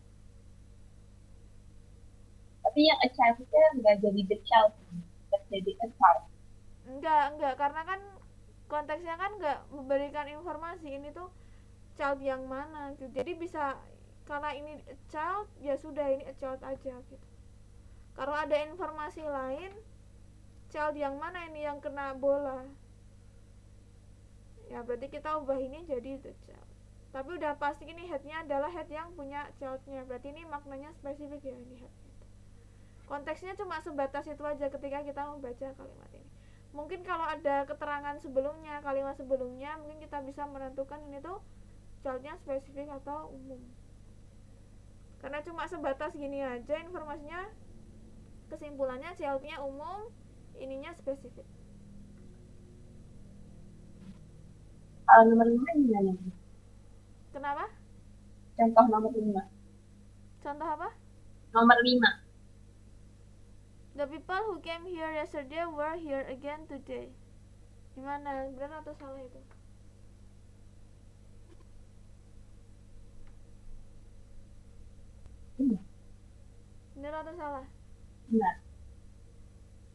Tapi yang a child itu nggak jadi the child, nggak jadi a child. Enggak, karena kan konteksnya kan nggak memberikan informasi ini tuh child yang mana gitu. Jadi bisa, karena ini a child ya sudah ini a child aja gitu. Kalau ada informasi lain, child yang mana ini yang kena bola, ya berarti kita ubah ini jadi the child. Tapi udah pasti ini headnya adalah head yang punya child-nya, berarti ini maknanya spesifik ya, ini head gitu. Konteksnya cuma sebatas itu aja ketika kita membaca kalimat ini. Mungkin kalau ada keterangan sebelumnya, kalimat sebelumnya, mungkin kita bisa menentukan ini tuh child-nya spesifik atau umum. Karena cuma sebatas gini aja informasinya, kesimpulannya child-nya umum, ininya spesifik. Nomor 5 gimana? Kenapa? Contoh nomor 5. Contoh apa? Nomor 5. The people who came here yesterday were here again today. Gimana? Benar atau salah itu? Benar atau salah? Benar.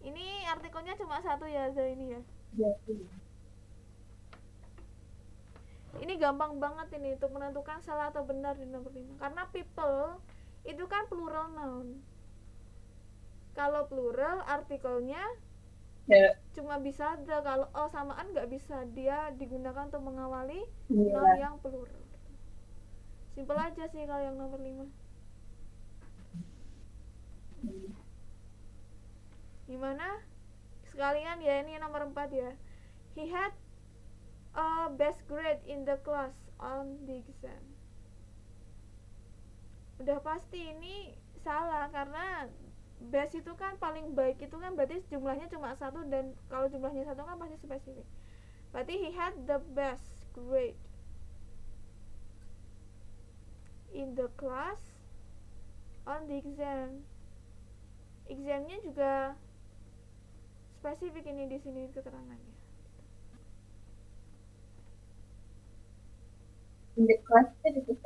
Ini artikelnya cuma satu ya, ini ya. Ya. Ini gampang banget ini untuk menentukan salah atau benar di nomor 5. Karena people itu kan plural noun. Kalau plural artikelnya Ya, cuma bisa ada, kalau o sama an nggak bisa, dia digunakan untuk mengawali iya. noun yang plural. Simpel aja sih kalau yang nomor 5. Gimana? Sekalian ya, ini nomor 4 ya. He had a best grade in the class on the exam. Udah pasti ini salah, karena best itu kan paling baik, itu kan berarti jumlahnya cuma 1, dan kalau jumlahnya 1 kan pasti spesifik. Berarti he had the best grade in the class on the exam. Examnya juga spesifik ini di sini keterangannya. In the class itu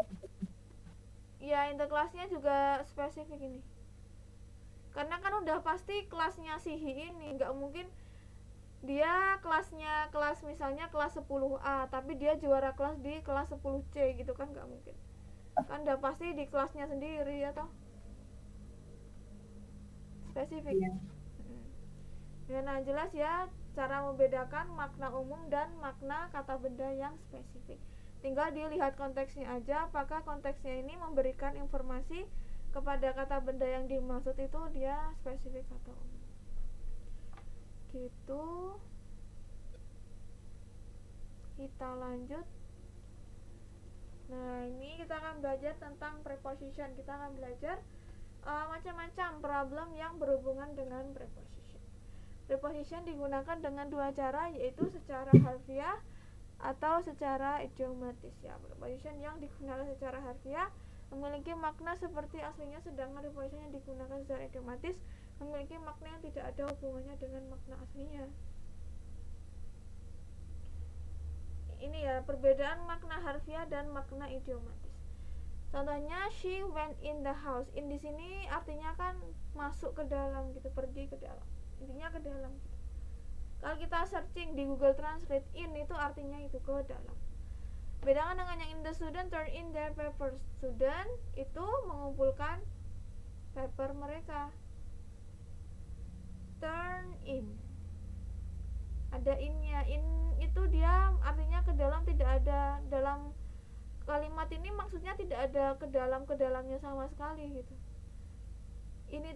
Ya, in the class-nya juga spesifik ini. Karena kan udah pasti kelasnya si Hi ini, nggak mungkin dia kelas misalnya kelas 10A tapi dia juara kelas di kelas 10C gitu kan, nggak mungkin. Kan udah pasti di kelasnya sendiri ya toh. Spesifik. Iya. Ya, nah jelas ya cara membedakan makna umum dan makna kata benda yang spesifik. Tinggal dilihat konteksnya aja, apakah konteksnya ini memberikan informasi kepada kata benda yang dimaksud itu dia spesifik atau umum. Gitu. Kita lanjut. Nah, ini kita akan belajar tentang preposition. Kita akan belajar macam-macam problem yang berhubungan dengan preposition. Preposition digunakan dengan dua cara, yaitu secara harfiah atau secara idiomatis ya. Preposition yang digunakan secara harfiah memiliki makna seperti aslinya, sedangkan preposition yang digunakan secara idiomatis memiliki makna yang tidak ada hubungannya dengan makna aslinya. Ini ya perbedaan makna harfiah dan makna idiomatis. Contohnya she went in the house. In di sini artinya kan masuk ke dalam gitu, pergi ke dalam. Intinya ke dalam gitu. Kalau kita searching di Google Translate, in itu artinya itu ke dalam. Bedakan dengan yang in the student turn in their papers. Student itu mengumpulkan paper mereka. Turn in, ada innya. In itu dia artinya ke dalam, tidak ada dalam kalimat ini, maksudnya tidak ada ke dalamnya sama sekali gitu. Ini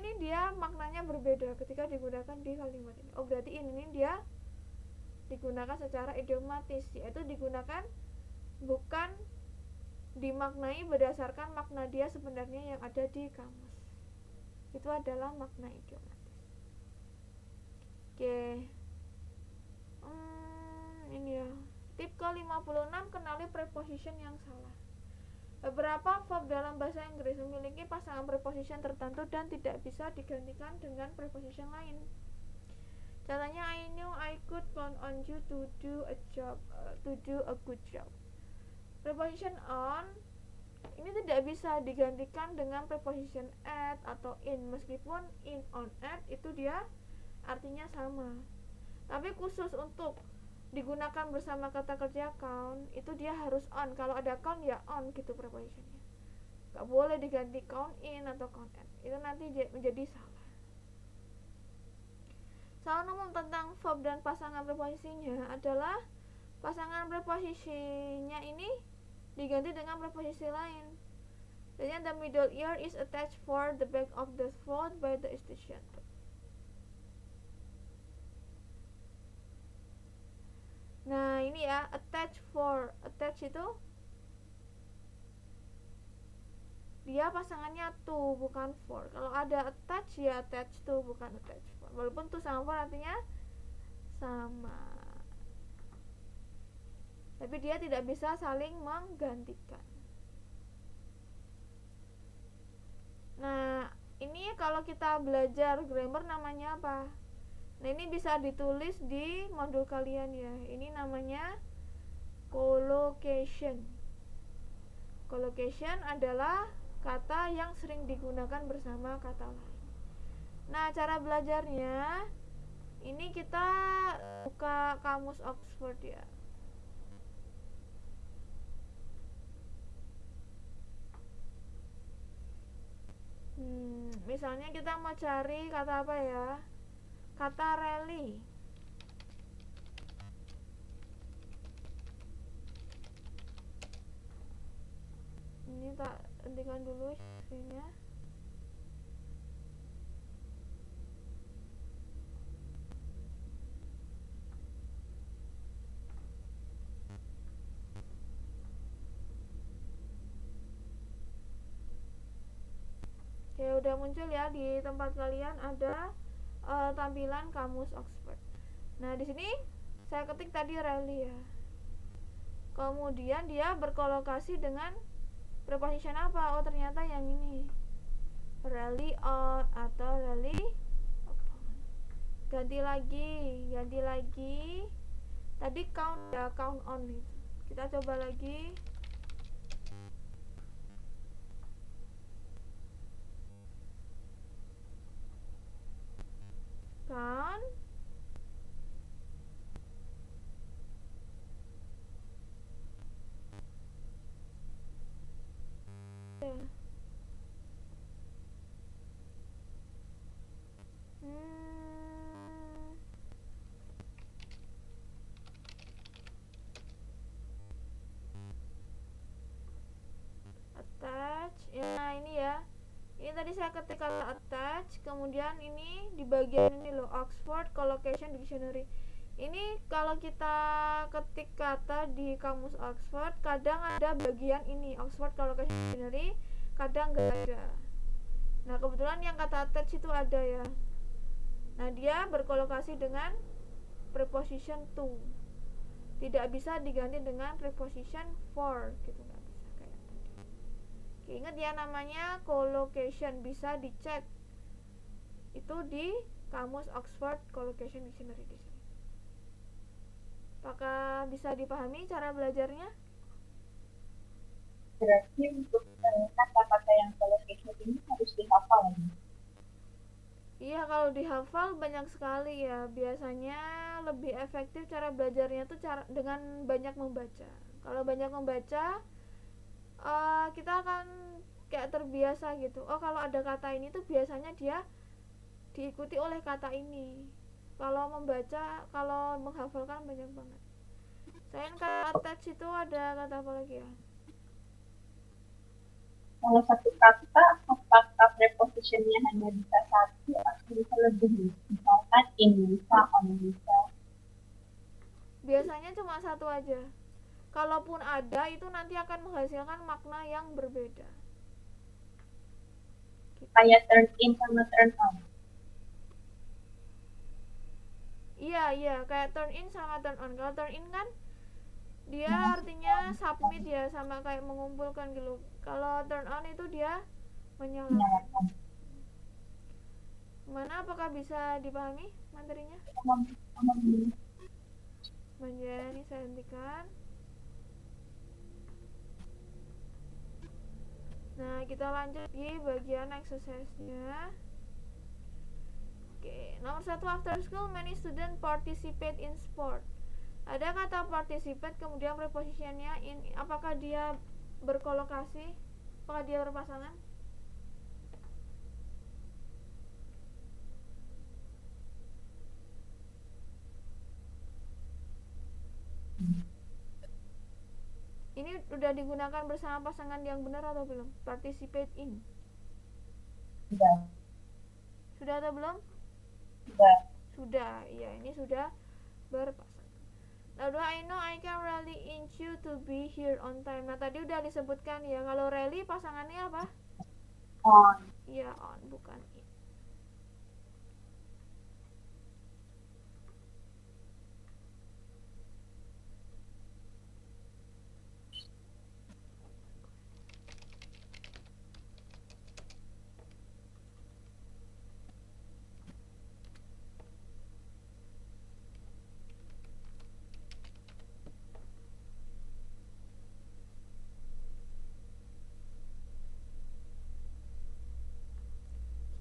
nih dia maknanya berbeda ketika digunakan di kalimat ini. Oh, berarti ini dia digunakan secara idiomatis, yaitu digunakan bukan dimaknai berdasarkan makna dia sebenarnya yang ada di kamus. Itu adalah makna idiomatis. Oke. Ini ya. Tip ke-56, kenali preposition yang salah. Beberapa verb dalam bahasa Inggris memiliki pasangan preposition tertentu dan tidak bisa digantikan dengan preposition lain. Contohnya, I knew I could count on you to do a good job. Preposition on ini tidak bisa digantikan dengan preposition at atau in, meskipun in, on, at itu dia artinya sama. Tapi khusus untuk digunakan bersama kata kerja count, itu dia harus on. Kalau ada count ya on gitu prepositionnya. Gak boleh diganti count in atau count at. Itu nanti menjadi salah. Salah umum tentang verb dan pasangan preposisinya adalah pasangan preposisinya ini diganti dengan preposisi lain. Dan the middle ear is attached for the back of the throat by the station. Nah, ini ya, attach itu dia pasangannya to, bukan for. Kalau ada attach ya attach to, bukan attach for. Walaupun to sama for artinya sama, tapi dia tidak bisa saling menggantikan. Nah, ini kalau kita belajar grammar namanya apa? Nah, ini bisa ditulis di modul kalian ya. Ini namanya collocation. Collocation adalah kata yang sering digunakan bersama kata lain. Nah, cara belajarnya ini kita buka kamus Oxford ya. Misalnya kita mau cari kata apa ya? Kata rally. Ini tak hentikan dulu screen-nya. Oke, udah muncul ya di tempat kalian ada tampilan kamus Oxford. Nah, di sini saya ketik tadi rally ya. Kemudian dia berkolokasi dengan preposition apa? Oh, ternyata yang ini. Rally on atau rally upon. Ganti lagi. Tadi count ya, count on itu. Kita coba lagi. Count. Ya. Attach. Nah, ini ya. Ini tadi saya ketik kata attach, kemudian ini di bagian ini loh, Oxford Collocation Dictionary. Ini kalau kita ketik kata di kamus Oxford, kadang ada bagian ini, Oxford Collocation Dictionary, kadang nggak ada. Nah, kebetulan yang kata attach itu ada ya. Nah, dia berkolokasi dengan preposition to. Tidak bisa diganti dengan preposition for gitu, nggak bisa kayak tadi. Oke, ingat ya, namanya collocation, bisa dicek itu di kamus Oxford Collocation Dictionary di sini. Apakah bisa dipahami cara belajarnya? Berarti untuk kata-kata yang collocation ini harus dihafal. Iya, kalau dihafal banyak sekali ya. Biasanya lebih efektif cara belajarnya tuh dengan banyak membaca. Kalau banyak membaca, kita akan kayak terbiasa gitu. Oh, kalau ada kata ini tuh biasanya dia diikuti oleh kata ini. Kalau membaca, kalau menghafalkan banyak banget. Selain kata attach itu ada kata apa lagi ya? Kalau satu kata, apakah prepositionnya hanya bisa satu atau bisa lebih? Misalkan in bisa, on bisa. Biasanya cuma satu aja. Kalaupun ada, itu nanti akan menghasilkan makna yang berbeda. Kayak turn in sama turn on. Iya, kayak turn in sama turn on. Kalau turn in kan dia artinya submit ya, sama kayak mengumpulkan gitu. Kalau turn on itu dia menyalakan. Mana, apakah bisa dipahami materinya? Menjadi saya hentikan. Nah, kita lanjut di bagian exercise-nya. Oke, nomor 1, after school many students participate in sport. Ada kata participate, kemudian prepositionnya in. Apakah dia berkolokasi? Apakah dia berpasangan? Ini udah digunakan bersama pasangan yang benar atau belum? Participate in. Sudah atau belum? Sudah. Iya, ini sudah berpasangan. Nah, I know I can rally in you to be here on time. Nah, tadi udah disebutkan ya, kalau rally pasangannya apa? On. Iya, on, bukan in.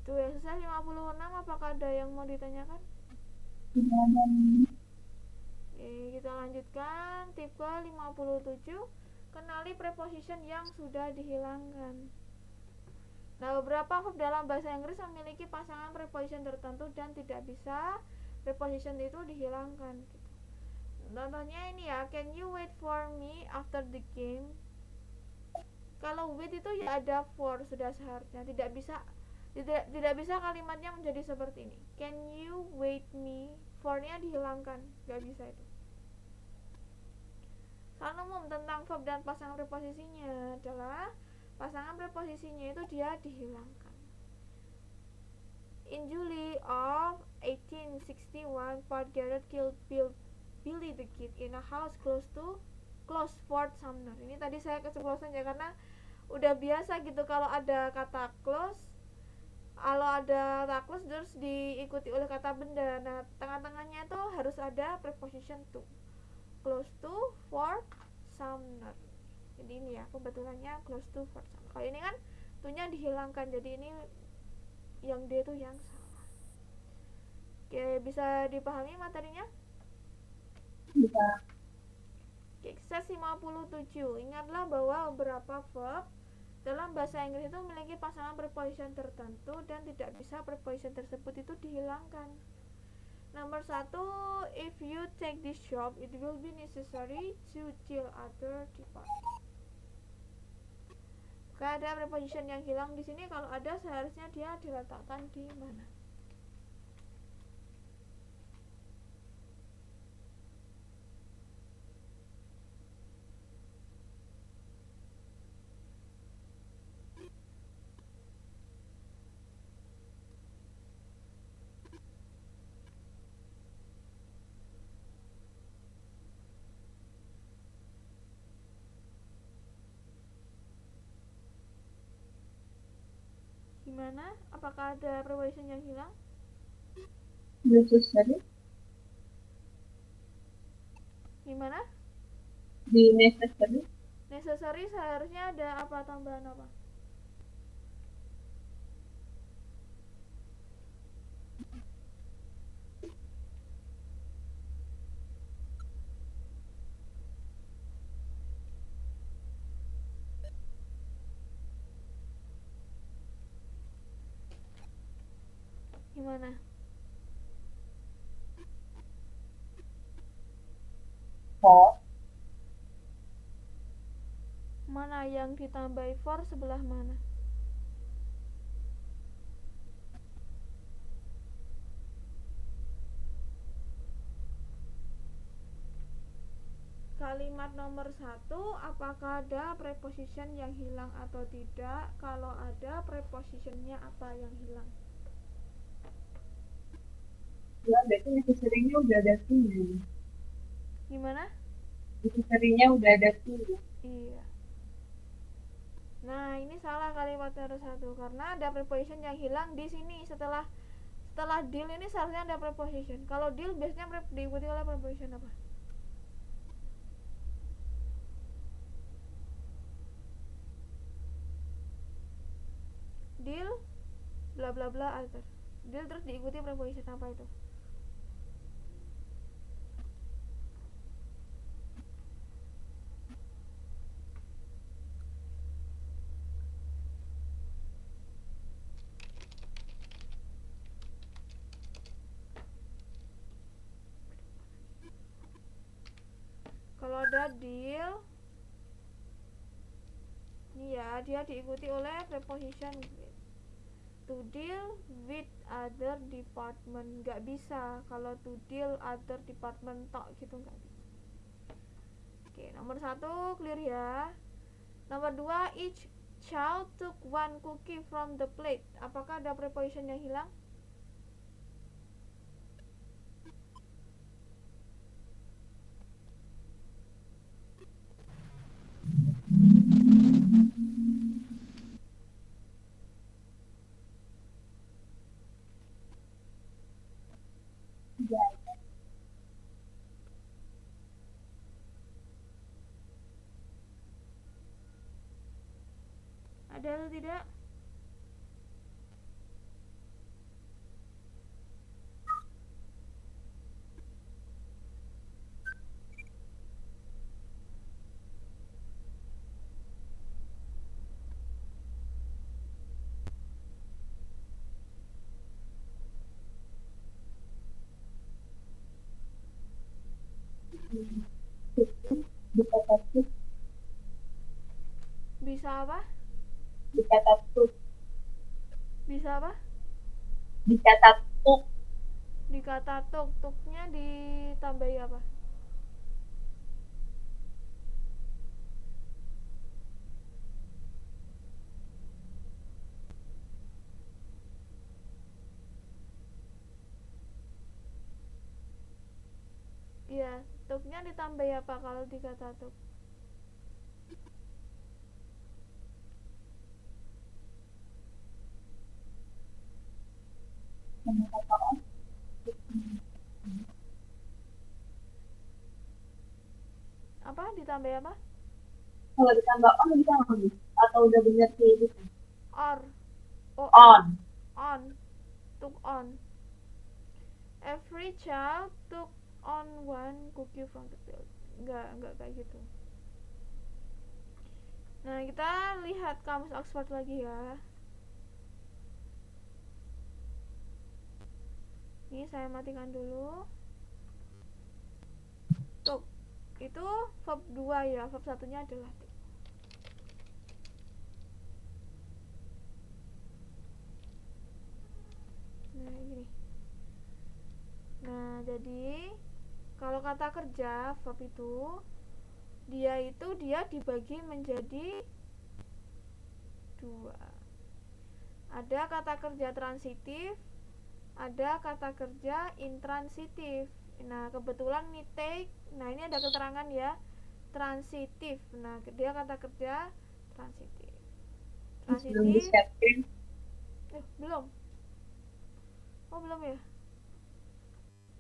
Itu exercise 56, apakah ada yang mau ditanyakan? Oke, kita lanjutkan. Tip ke 57, kenali preposition yang sudah dihilangkan. Nah, beberapa verb dalam bahasa Inggris memiliki pasangan preposition tertentu dan tidak bisa preposition itu dihilangkan gitu. Contohnya ini ya, can you wait for me after the game? Kalau wait itu ya ada for sudah seharusnya, tidak bisa kalimatnya menjadi seperti ini. Can you wait me? For-nya dihilangkan, nggak bisa itu. Soal umum tentang verb dan pasangan preposisinya adalah pasangan preposisinya itu dia dihilangkan. In July of 1861, Fort Garrett killed Billy the Kid in a house close Fort Sumner. Ini tadi saya keceplosan ya karena udah biasa gitu kalau ada kata close, terus diikuti oleh kata benda. Nah, tengah-tengahnya itu harus ada preposition to. Close to Fort Sumner. Jadi ini ya pembetulannya close to Fort Sumner. Kalau ini kan to-nya dihilangkan, jadi ini yang D itu yang salah. Oke, bisa dipahami materinya? Bisa. Oke, exercise 57. Ingatlah bahwa beberapa verb dalam bahasa Inggris itu memiliki pasangan preposition tertentu dan tidak bisa preposition tersebut itu dihilangkan. Nomor 1, if you take this job, it will be necessary to deal other departments. Jika ada preposition yang hilang di sini, kalau ada seharusnya dia diletakkan di mana? Gimana? Apakah ada preposition yang hilang? Necessary. Gimana? Di necessary. Necessary seharusnya ada apa, tambahan apa? Gimana? For. Mana yang ditambahi for sebelah mana? Kalimat nomor 1, apakah ada preposition yang hilang atau tidak? Kalau ada, prepositionnya apa yang hilang? Ya, berarti necessary-nya udah ada to-nya. Gimana? Necessary-nya udah ada to. Iya. Nah, ini salah kalimat nomor 1 karena ada preposition yang hilang di sini. Setelah deal ini seharusnya ada preposition. Kalau deal biasanya diikuti oleh preposition apa? Deal bla bla bla other. Deal terus diikuti preposition apa itu? Kalau ada deal, ini ya, dia diikuti oleh preposition with. To deal with other department, nggak bisa kalau to deal other department tok gitu, nggak bisa. Oke, nomor 1 clear ya. Nomor 2, each child took one cookie from the plate. Apakah ada preposition yang hilang? Ya. Ada atau tidak? Bisa satu, Bisa apa? bisa satu, Bisa apa? bisa satu. Di kata tuk, tuknya ditambahi apa? Iya, tuknya ditambahi apa kalau di kata tuk? Sama kata on. Apa? Ditambahi apa? Kalau ditambah on bisa nggak nih? Atau udah bener kayak gitu? Or. Oh, On. on. Took on. Every child took on one cookie from the field. Enggak kayak gitu. Nah, kita lihat kamus Oxford lagi ya. Ini saya matikan dulu. Took itu verb 2 ya, verb satunya adalah take. Nah, ini. Nah, jadi kalau kata kerja verb itu dia dibagi menjadi 2. Ada kata kerja transitif, ada kata kerja intransitif. Nah, kebetulan nih take, nah ini ada keterangan ya, transitif. Nah, dia kata kerja transitif. Belum disiapin. Belum. Oh, belum ya?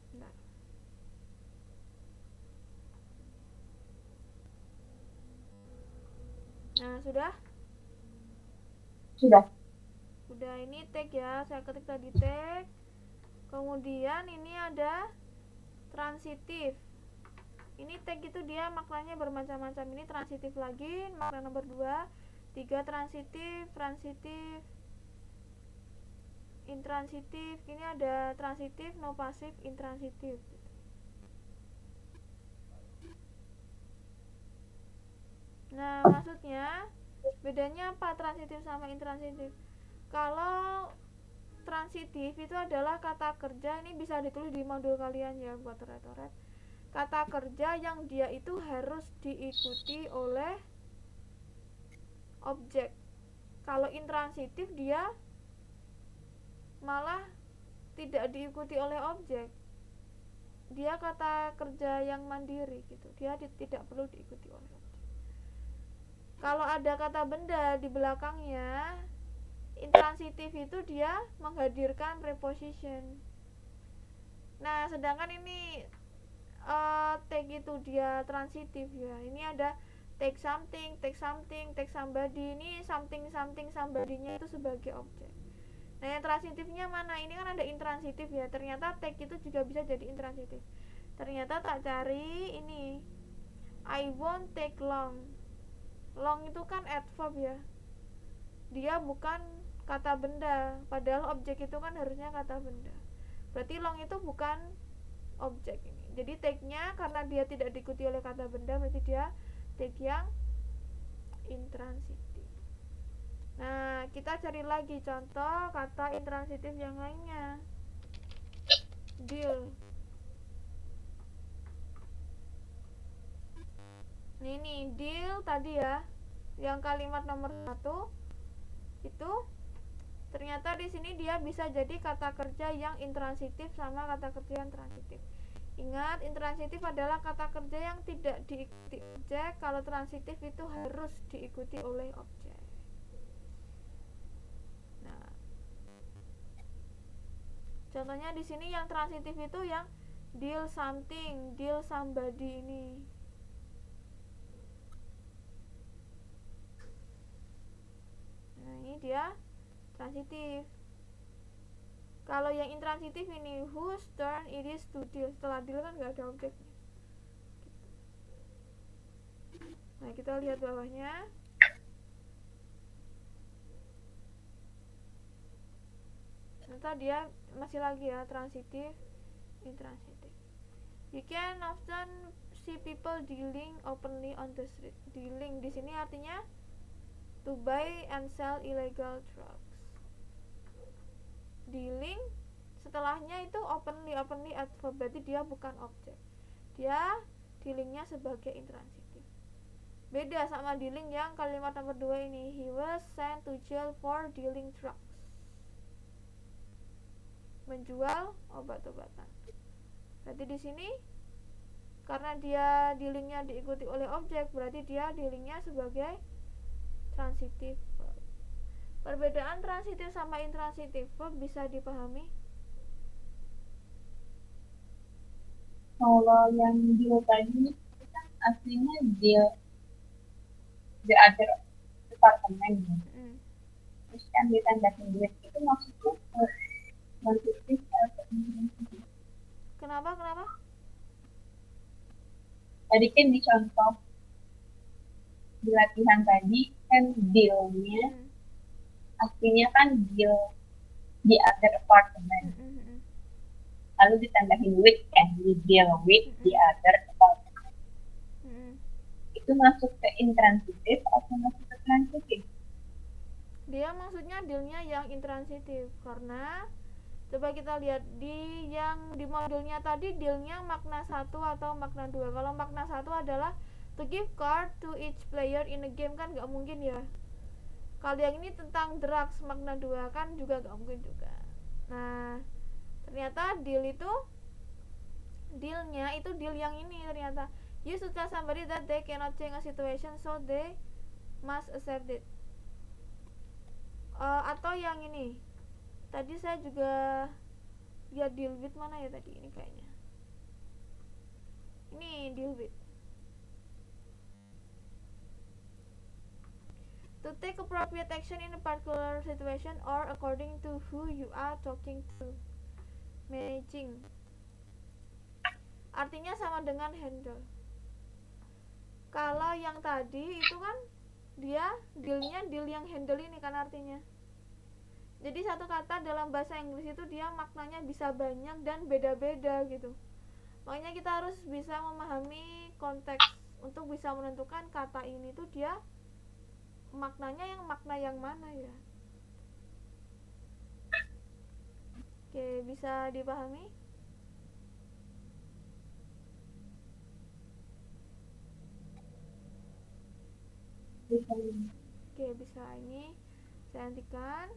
Bentar. Nah, sudah? Sudah, ini tag ya. Saya ketik tadi tag. Kemudian ini ada transitif. Ini tag itu dia maknanya bermacam-macam. Ini transitif lagi, makna nomor 2. 3 transitif, intransitif. Ini ada transitif, no pasif, intransitif. Nah, maksudnya bedanya apa transitif sama intransitif? Kalau transitif itu adalah kata kerja, ini bisa ditulis di modul kalian ya buat toret-toret. Kata kerja yang dia itu harus diikuti oleh objek. Kalau intransitif dia malah tidak diikuti oleh objek. Dia kata kerja yang mandiri gitu. Dia tidak perlu diikuti oleh objek. Kalau ada kata benda di belakangnya, intransitif itu dia menghadirkan preposition. Nah, sedangkan ini take itu dia transitif ya. Ini ada take something, take somebody. Ini something somebody-nya itu sebagai objek. Nah, yang transitifnya mana? Ini kan ada intransitif ya. Ternyata take itu juga bisa jadi intransitif. Ternyata tak cari ini. I won't take long. Long itu kan adverb ya. Dia bukan kata benda, padahal objek itu kan harusnya kata benda. Berarti long itu bukan objek ini. Jadi take-nya karena dia tidak diikuti oleh kata benda, berarti dia take yang intransitif. Nah, kita cari lagi contoh kata intransitif yang lainnya. Deal. Ini deal tadi ya, yang kalimat nomor 1 itu ternyata di sini dia bisa jadi kata kerja yang intransitif sama kata kerja yang transitif. Ingat, intransitif adalah kata kerja yang tidak diikuti objek, kalau transitif itu harus diikuti oleh objek. Nah, contohnya di sini yang transitif itu yang deal something, deal somebody ini. Nah, ini dia transitif. Kalau yang intransitif ini whose turn it is to deal. Setelah deal kan nggak ada objeknya. Nah, kita lihat bawahnya. Ternyata dia masih lagi ya transitif, intransitif. You can often see people dealing openly on the street. Dealing di sini artinya to buy and sell illegal drugs. Dealing setelahnya itu openly adverb, berarti dia bukan objek, dia dealingnya sebagai intransitif. Beda sama dealing yang kalimat nomor 2 ini, he was sent to jail for dealing drugs, menjual obat-obatan. Berarti di sini karena dia dealingnya diikuti oleh objek, berarti dia dealingnya sebagai transitif. Perbedaan transitif sama intransitif verb bisa dipahami? Kalau yang deal tadi itu kan aslinya deal the other department ya. Terus kan ditandain duit itu maksudnya transitif atau intransitif? Kenapa? Tadi kan di contoh di latihan tadi kan dealnya aslinya kan deal di other apartment, lalu ditambahin with kan, di deal with the other apartment. Itu masuk ke intransitif atau masuk ke transitif? Dia maksudnya dealnya yang intransitif, karena coba kita lihat di modulnya tadi, dealnya makna 1 atau makna 2. Kalau makna 1 adalah to give card to each player in a game, kan nggak mungkin ya. Kalau yang ini tentang drugs makna 2 kan juga gak mungkin juga. Nah, ternyata dealnya itu deal yang ini ternyata. You should tell somebody that they cannot change a situation, so they must accept it. Atau yang ini. Tadi saya juga lihat deal with mana ya tadi, ini kayaknya. Ini deal with. To take appropriate action in a particular situation or according to who you are talking to. Managing. Artinya sama dengan handle. Kalau yang tadi itu kan dia dealnya deal yang handle ini kan artinya. Jadi satu kata dalam bahasa Inggris itu dia maknanya bisa banyak dan beda-beda gitu. Makanya kita harus bisa memahami konteks untuk bisa menentukan kata ini tuh dia maknanya makna yang mana ya. Oke, bisa dipahami? Oke, bisa. Ini saya hentikan.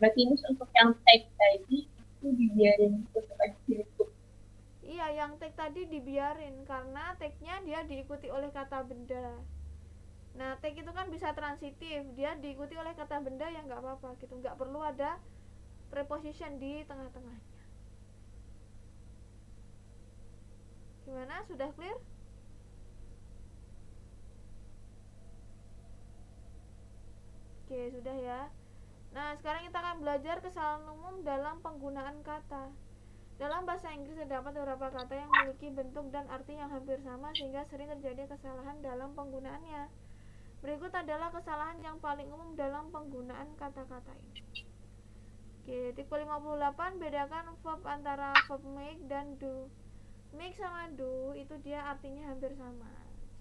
Berarti ini untuk yang tag tadi itu dibiarin untuk aja gitu. Iya, yang tag tadi dibiarin karena tagnya dia diikuti oleh kata benda. Nah, tag itu kan bisa transitif, dia diikuti oleh kata benda yang nggak apa-apa gitu, nggak perlu ada preposition di tengah-tengahnya. Gimana? Sudah clear? Oke, sudah ya. Nah, sekarang kita akan belajar kesalahan umum dalam penggunaan kata. Dalam bahasa Inggris terdapat beberapa kata yang memiliki bentuk dan arti yang hampir sama sehingga sering terjadi kesalahan dalam penggunaannya. Berikut adalah kesalahan yang paling umum dalam penggunaan kata-kata ini. Oke, tipe 58, bedakan verb antara verb make dan do. Make sama do itu dia artinya hampir sama,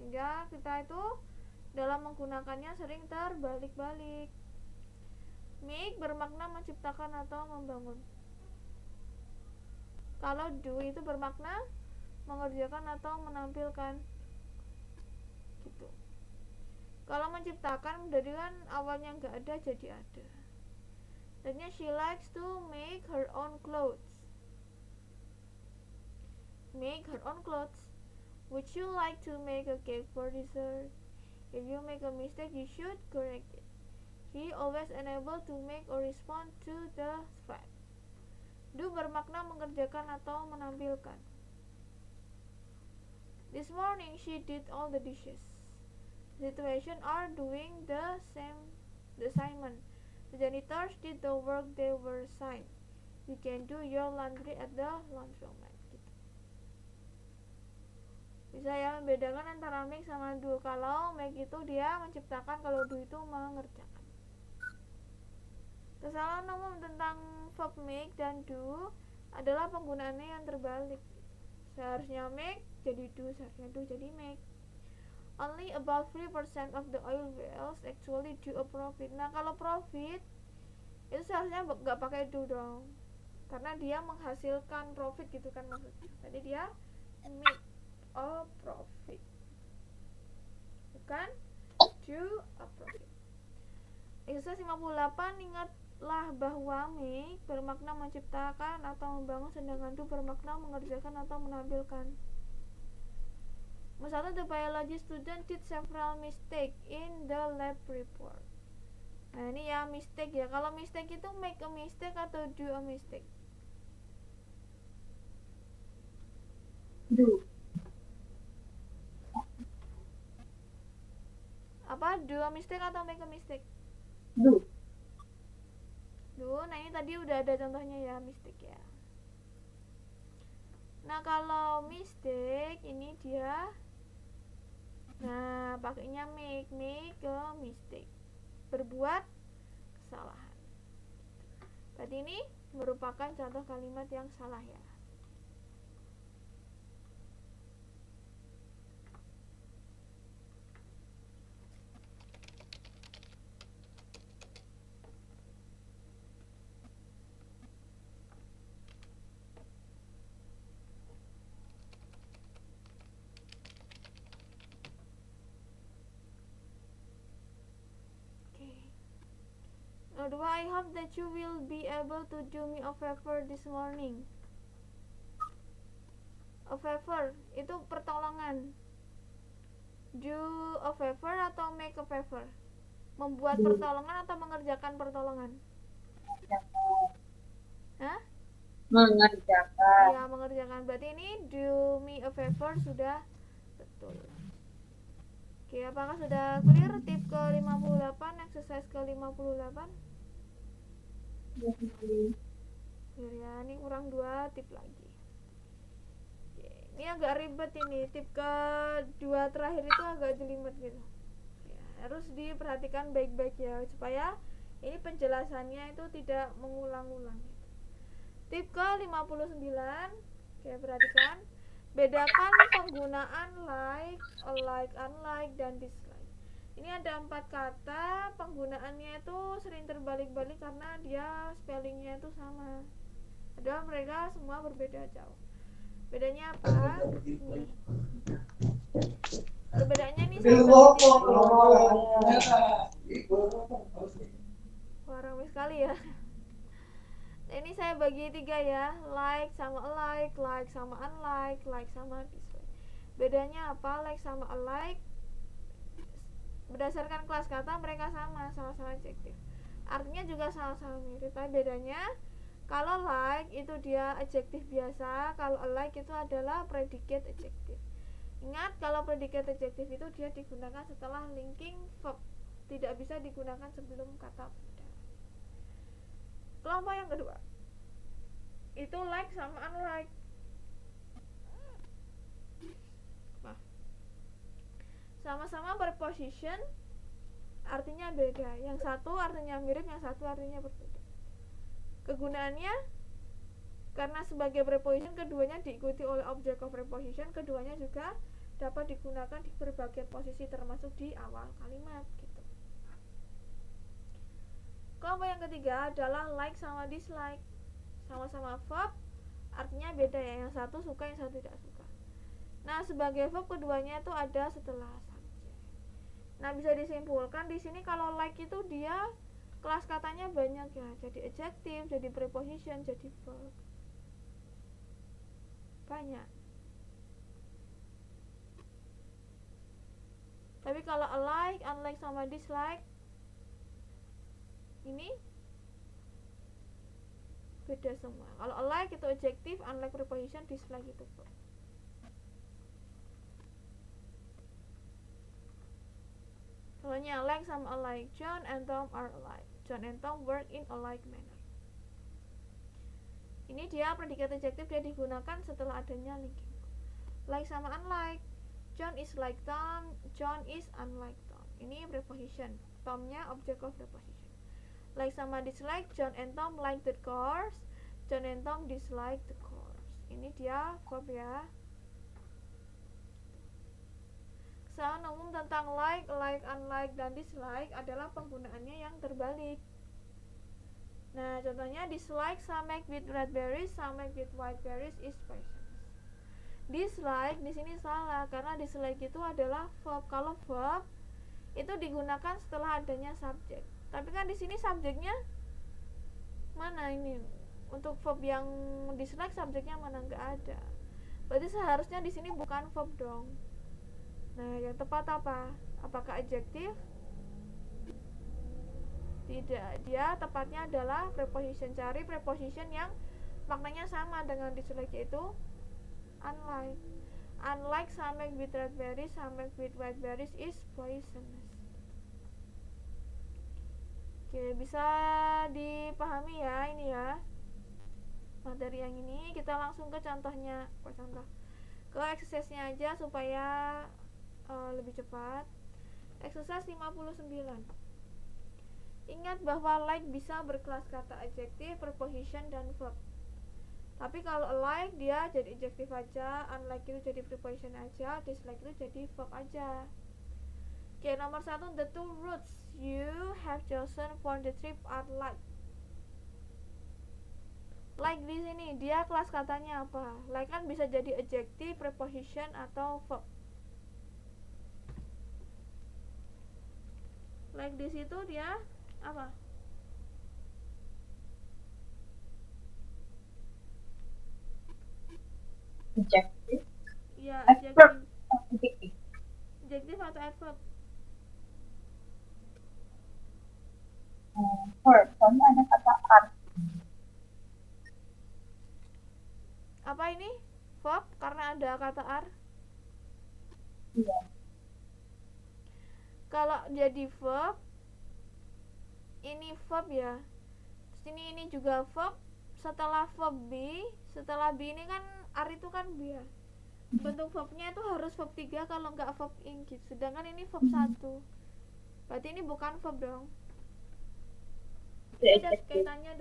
sehingga kita itu dalam menggunakannya sering terbalik-balik. Make bermakna menciptakan atau membangun. Kalau do itu bermakna mengerjakan atau menampilkan. Gitu. Kalau menciptakan berarti kan awalnya nggak ada jadi ada. Tadinya she likes to make her own clothes. Make her own clothes. Would you like to make a cake for dessert? If you make a mistake, you should correct it. He always unable to make or respond to the threat. Do bermakna mengerjakan atau menampilkan. This morning she did all the dishes. The situation are doing the assignment. The janitors did the work they were assigned. You can do your laundry at the laundromat. Gitu. Bisa Bisa ya membedakan antara make sama do. Kalau make itu dia menciptakan, kalau do itu mengerjakan. Kesalahan umum tentang verb make dan do adalah penggunaannya yang terbalik. Seharusnya make jadi do, seharusnya do jadi make. Only about 3% of the oil wells actually do a profit. Nah, kalau profit itu seharusnya nggak pakai do dong, karena dia menghasilkan profit gitu kan maksudnya. Tadi dia make a profit, bukan do a profit. Exercise 58, ingatlah bahwa make bermakna menciptakan atau membangun, sedangkan do bermakna mengerjakan atau menampilkan. Misalnya, the biology student did several mistakes in the lab report. Nah, ini ya mistake ya. Kalau mistake itu make a mistake atau do a mistake? Do. Apa? Do a mistake atau make a mistake? Do. Do. Nah, ini tadi udah ada contohnya ya, mistake ya. Nah, kalau mistake ini dia, nah pakainya make a mistake, berbuat kesalahan. Tadi ini merupakan contoh kalimat yang salah ya. Kedua, I hope that you will be able to do me a favor this morning. A favor itu pertolongan. Do a favor atau make a favor? Membuat pertolongan atau mengerjakan pertolongan? Hah? Mengerjakan. Ya, mengerjakan. Berarti ini do me a favor sudah betul. Oke, apakah sudah clear tip ke-58, exercise ke-58? Clear ya, ini kurang 2 tip lagi. Oke, ini agak ribet ini, tip kedua terakhir itu agak jelimet gitu ya, harus diperhatikan baik-baik ya, supaya ini penjelasannya itu tidak mengulang-ulang gitu. Tip ke-59, oke, perhatikan, bedakan penggunaan like, alike, unlike, dan dislike. Ini ada 4 kata, penggunaannya itu sering terbalik-balik karena dia spellingnya itu sama, padahal mereka semua berbeda jauh. Bedanya apa? Nih. Perbedaannya nih wah, ramai sekali ya. Nah, ini saya bagi 3 ya, like sama alike, like sama unlike, like sama dislike. Bedanya apa? Like sama alike, berdasarkan kelas kata mereka sama-sama adjektif, artinya juga sama-sama mirip, tapi bedanya kalau like itu dia adjektif biasa, kalau alike itu adalah predicate adjektif. Ingat, kalau predicate adjektif itu dia digunakan setelah linking verb, tidak bisa digunakan sebelum kata benda. Kelompok yang kedua itu like sama unlike. Sama-sama preposition, artinya beda. Yang satu artinya mirip, yang satu artinya berbeda. Kegunaannya, karena sebagai preposition keduanya diikuti oleh object of preposition, keduanya juga dapat digunakan di berbagai posisi termasuk di awal kalimat gitu. Kelompok yang ketiga adalah like sama dislike. Sama-sama verb, artinya beda ya. Yang satu suka, yang satu tidak suka. Nah, sebagai verb keduanya itu ada setelah subjek. Nah, bisa disimpulkan di sini kalau like itu dia kelas katanya banyak ya, jadi adjektif, jadi preposition, jadi verb. Banyak. Tapi kalau alike, unlike sama dislike ini beda semua. Kalau alike itu adjektif, unlike preposition, dislike itu verb. Contohnya like sama alike, John and Tom are alike. John and Tom work in alike manner. Ini dia predikat adjektif, dia digunakan setelah adanya linking. Like sama unlike. John is like Tom, John is unlike Tom. Ini preposition. Tomnya object of preposition. Like sama dislike, John and Tom like the cars, John and Tom dislike the cars. Ini dia verb ya. Kesamaan umum tentang like, unlike, dan dislike adalah penggunaannya yang terbalik. Nah, contohnya dislike sama with red berries, sama with white berries is poisonous. Dislike di sini salah karena dislike itu adalah verb. Kalau verb itu digunakan setelah adanya subjek. Tapi kan di sini subjeknya mana ini? Untuk verb yang dislike subjeknya mana, nggak ada. Berarti seharusnya di sini bukan verb dong. Nah, yang tepat apa? Apakah adjektif? Tidak, dia tepatnya adalah preposition. Cari preposition yang maknanya sama dengan dislike, yaitu unlike. Unlike sama with red berries, sama with white berries is poisonous. Oke, bisa dipahami ya ini ya materi yang ini. Kita langsung ke contohnya, ke exercise-nya aja supaya lebih cepat. Exercise 59. Ingat bahwa like bisa berkelas kata adjektif, preposition, dan verb. Tapi kalau like dia jadi adjektif aja, unlike itu jadi preposition aja, dislike itu jadi verb aja. Oke, nomor 1, the two routes you have chosen for the trip are like. Like di sini dia kelas katanya apa? Like kan bisa jadi adjektif, preposition, atau verb. Like di situ dia apa? Adjective. Iya, Adverb. adjektif. Adjektif atau adverb? Verb. Soalnya ada kata are. Apa ini? Verb karena ada kata are. Iya. Kalau jadi verb, ini verb ya. Sini ini juga verb. Setelah verb be, setelah be ini kan are itu kan be ya. Bentuk verbnya itu harus verb 3 kalau nggak verb ing gitu. Sedangkan ini verb 1. Berarti ini bukan verb dong. Ini ada kaitannya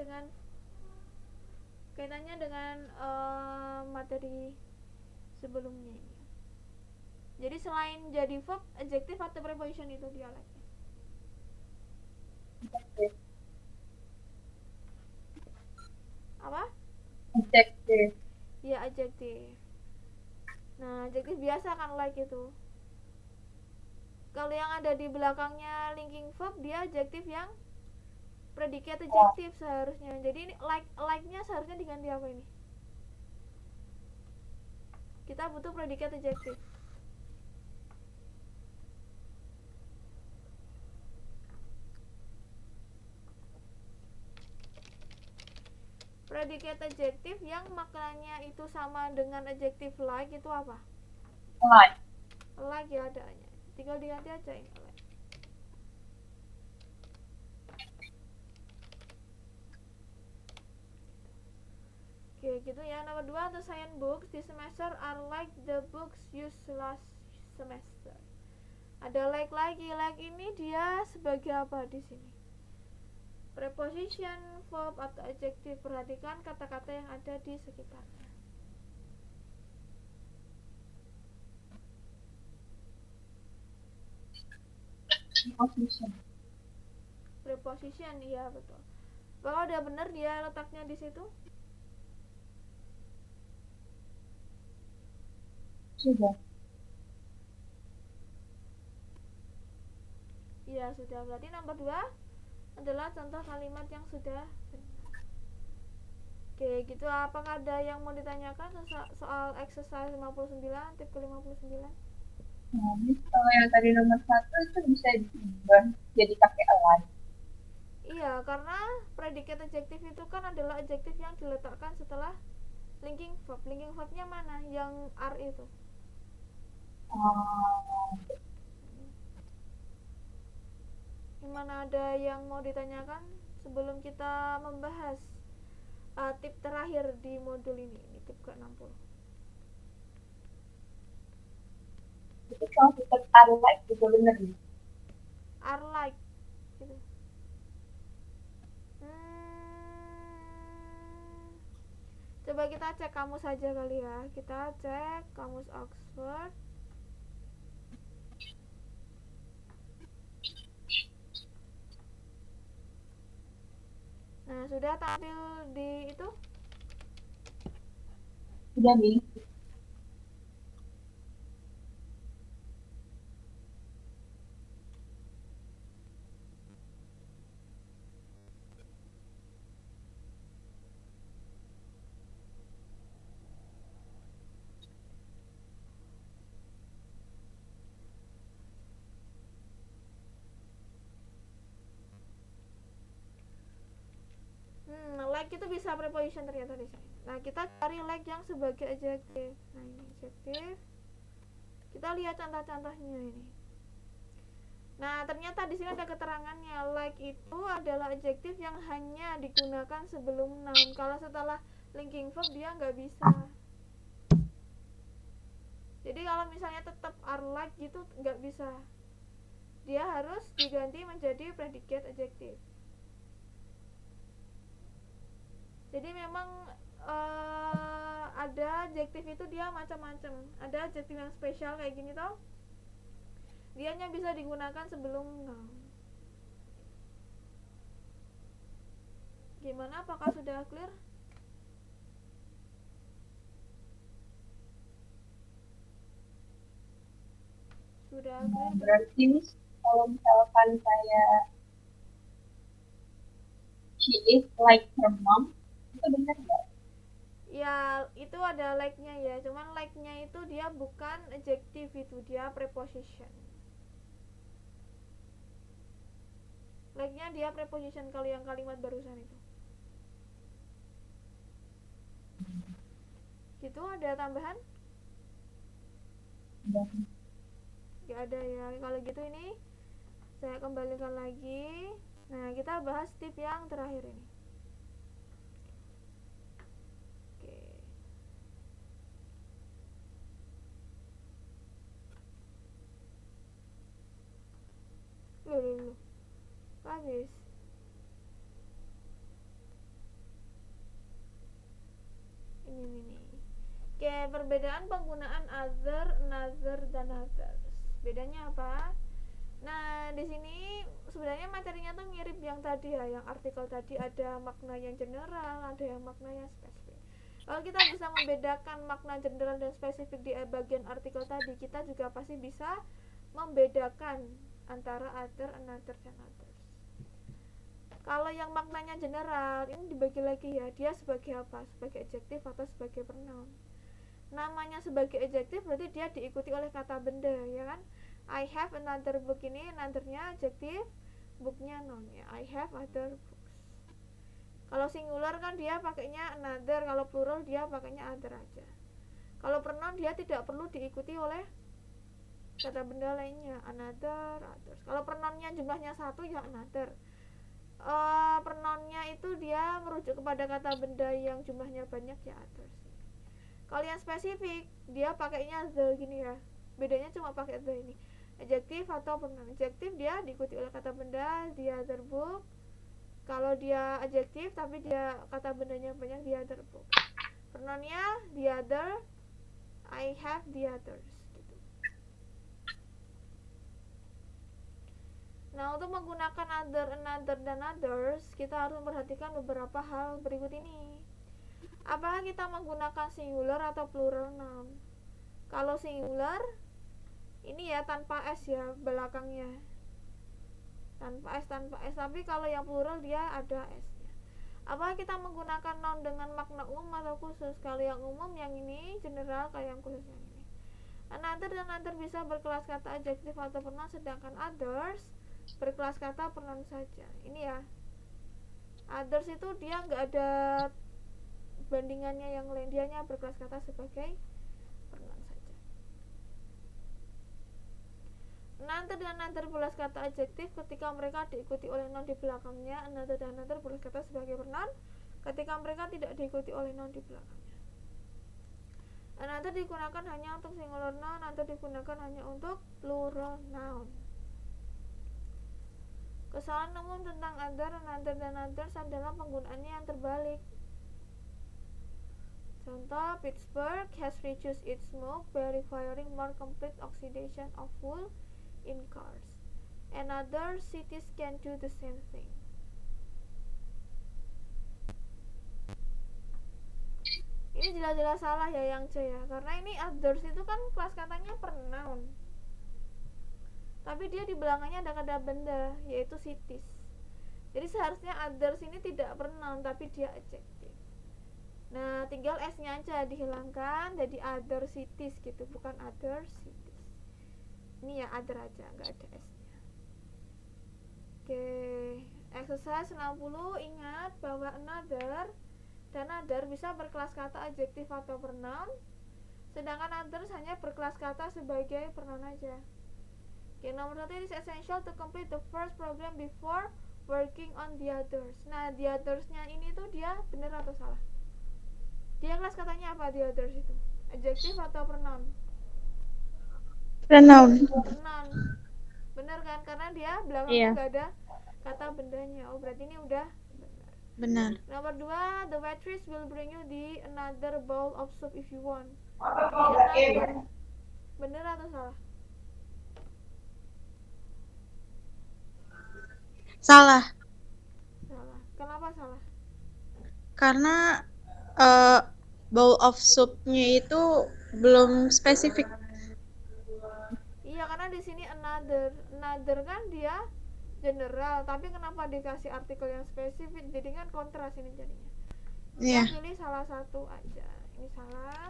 dengan materi sebelumnya ini. Jadi selain jadi verb, adjektif atau preposition itu dia like. Adjective. Apa? Adjective. Ya, adjektif. Nah, adjektif biasa kan like itu. Kalau yang ada di belakangnya linking verb, dia adjektif yang predikat adjektif seharusnya. Jadi ini like-nya seharusnya diganti apa ini? Kita butuh predikat adjektif. Predikat adjektif yang maknanya itu sama dengan adjektif like itu apa? Like. Like ya adanya. Tinggal diganti aja ini like. Oke, gitu ya. Nomor 2, the science books this semester are like the books used last semester. Ada like lagi. Like ini dia sebagai apa di sini? Preposition, verb, atau adjektif. Perhatikan kata-kata yang ada di sekitarnya. Preposition. Preposition, iya betul. Kalau udah benar dia letaknya di situ. Sudah. Iya sudah. Berarti nomor 2 adalah contoh kalimat yang sudah benar. Oke, gitu. Apakah ada yang mau ditanyakan soal exercise 59, tip ke-59? Nah, kalau yang tadi nomor 1 itu bisa diubah jadi pakai align. Iya, karena predikat adjektif itu kan adalah adjektif yang diletakkan setelah linking verb. Linking verbnya mana? Yang are itu. Gimana, ada yang mau ditanyakan sebelum kita membahas tip terakhir di modul ini tip ke-60? kalau tetap are like juga bener nih. Are like gitu. Coba kita cek kamus saja kali ya. Kita cek kamus Oxford. Nah, sudah tampil di itu? Sudah nih. Like itu bisa preposition ternyata di sini. Nah, kita cari like yang sebagai adjective. Nah, ini adjective. Kita lihat contoh-contohnya ini. Nah, ternyata di sini ada keterangannya. Like itu adalah adjective yang hanya digunakan sebelum noun. Kalau setelah linking verb dia nggak bisa. Jadi kalau misalnya tetap are like gitu nggak bisa. Dia harus diganti menjadi predicate adjective. Jadi memang ada adjektif itu dia macam-macam. Ada adjektif yang spesial kayak gini toh. Dia hanya bisa digunakan sebelum noun. Gimana? Apakah sudah clear? Sudah clear? Berarti nih kalau misalkan kayak she is like her mom, itu benar nggak? Ya, itu ada like-nya ya. Cuman like-nya itu dia bukan adjective, itu dia preposition. Like-nya dia preposition kalau yang kalimat barusan itu. Gitu, ada tambahan? Gak ada ya. Kalau gitu ini saya kembalikan lagi. Nah, kita bahas tip yang terakhir ini. Loh. Habis. Ini. Oke, perbedaan penggunaan other, another, dan others. Bedanya apa? Nah, di sini sebenarnya materinya tuh mirip yang tadi ya, yang artikel tadi ada makna yang general, ada yang makna yang spesifik. Kalau kita bisa membedakan makna general dan spesifik di bagian artikel tadi, kita juga pasti bisa membedakan antara other, another, dan others. Kalau yang maknanya general, ini dibagi lagi ya, dia sebagai apa? Sebagai adjektif atau sebagai pronoun. Namanya sebagai adjektif berarti dia diikuti oleh kata benda, ya kan? I have another book, ini another-nya adjektif, book-nya noun-nya. I have other books. Kalau singular kan dia pakainya another, kalau plural dia pakainya other aja. Kalau pronoun dia tidak perlu diikuti oleh kata benda lainnya, another, others. Kalau pronounnya jumlahnya satu ya another. Pronounnya itu dia merujuk kepada kata benda yang jumlahnya banyak ya others. Kalau yang spesifik dia pakainya the gini ya. Bedanya cuma pakai the ini. Adjektif atau pronoun. Adjektif dia diikuti oleh kata benda the other book. Kalau dia adjektif tapi dia kata bendanya banyak the other book. Pronounnya the other, I have the others. Nah, untuk menggunakan other, another, dan others, kita harus memperhatikan beberapa hal berikut ini. Apakah kita menggunakan singular atau plural noun? Kalau singular, ini ya tanpa s ya belakangnya. Tanpa s. Tapi kalau yang plural dia ada s-nya. Apakah kita menggunakan noun dengan makna umum atau khusus? Kalau yang umum yang ini general, kalau yang khusus yang ini. Another dan other bisa berkelas kata adjektif atau pronoun, sedangkan others berkelas kata pronoun saja. Ini ya, others itu dia nggak ada bandingannya yang lain, dia hanya berkelas kata sebagai pronoun saja. Another dan other berkelas kata adjektif ketika mereka diikuti oleh noun di belakangnya. Another dan other berkelas kata sebagai pronoun ketika mereka tidak diikuti oleh noun di belakangnya. Another digunakan hanya untuk singular noun, another digunakan hanya untuk plural noun. Kesalahan umum tentang other, another, dan others adalah penggunaannya yang terbalik. Contoh, Pittsburgh has reduced its smoke by requiring more complete oxidation of fuel in cars. And other cities can do the same thing. Ini jelas-jelas salah ya yang C ya, karena ini others itu kan kelas katanya pronoun, tapi dia di belakangnya ada kata benda, yaitu cities. Jadi seharusnya others ini tidak pronoun, tapi dia adjective. Nah, tinggal S-nya aja dihilangkan, jadi other cities gitu, bukan other cities. Ini ya other aja, nggak ada S-nya. Oke, exercise 60, ingat bahwa another dan other bisa berkelas kata adjektif atau pronoun, sedangkan others hanya berkelas kata sebagai pronoun aja. Oke, nomor 1, it is essential to complete the first program before working on the others. Nah, the others-nya ini tuh dia bener atau salah? Dia kelas katanya apa the others itu? Adjektif atau pronoun? Pronoun. Pronoun. Bener kan? Karena dia belakangnya Iya. nggak ada kata bendanya. Oh, berarti ini udah Benar. Nomor 2, the waitress will bring you the another bowl of soup if you want. Another. Bener atau salah? Salah. Salah. Kenapa salah? Karena bowl of soup-nya itu belum spesifik. Iya, karena di sini another. Another kan dia general, tapi kenapa dikasih artikel yang spesifik? Jadi kan kontras ini jadinya. Iya. Kita pilih salah satu aja. Ini salah.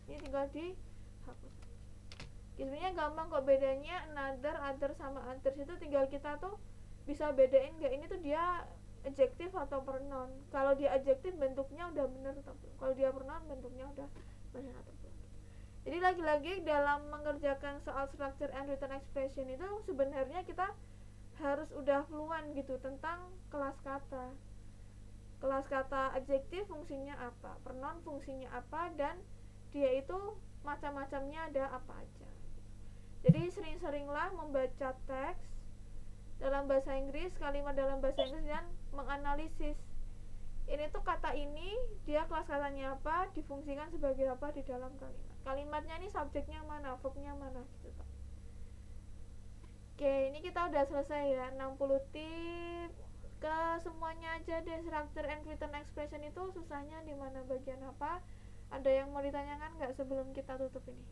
Ini tinggal dihapus. Sebenarnya gampang kok bedanya another, other sama others itu tinggal kita tuh bisa bedain nggak ini tuh dia adjektif atau pronoun. Kalau dia adjektif bentuknya udah benar atau belum. Kalau dia pronoun bentuknya udah benar atau belum. Jadi lagi-lagi dalam mengerjakan soal structure and written expression itu sebenarnya kita harus udah fluent gitu tentang kelas kata. Kelas kata adjektif fungsinya apa, pronoun fungsinya apa, dan dia itu macam-macamnya ada apa aja. Jadi sering-seringlah membaca teks dalam bahasa Inggris, kalimat dalam bahasa Inggris, dan menganalisis ini tuh kata ini dia kelas katanya apa, difungsikan sebagai apa di dalam kalimat. Kalimatnya ini subjeknya mana, verbnya mana gitu. Oke, ini kita udah selesai ya, 60 tip ke semuanya aja deh. Structure and written expression itu susahnya di mana, bagian apa? Ada yang mau ditanyakan nggak sebelum kita tutup ini?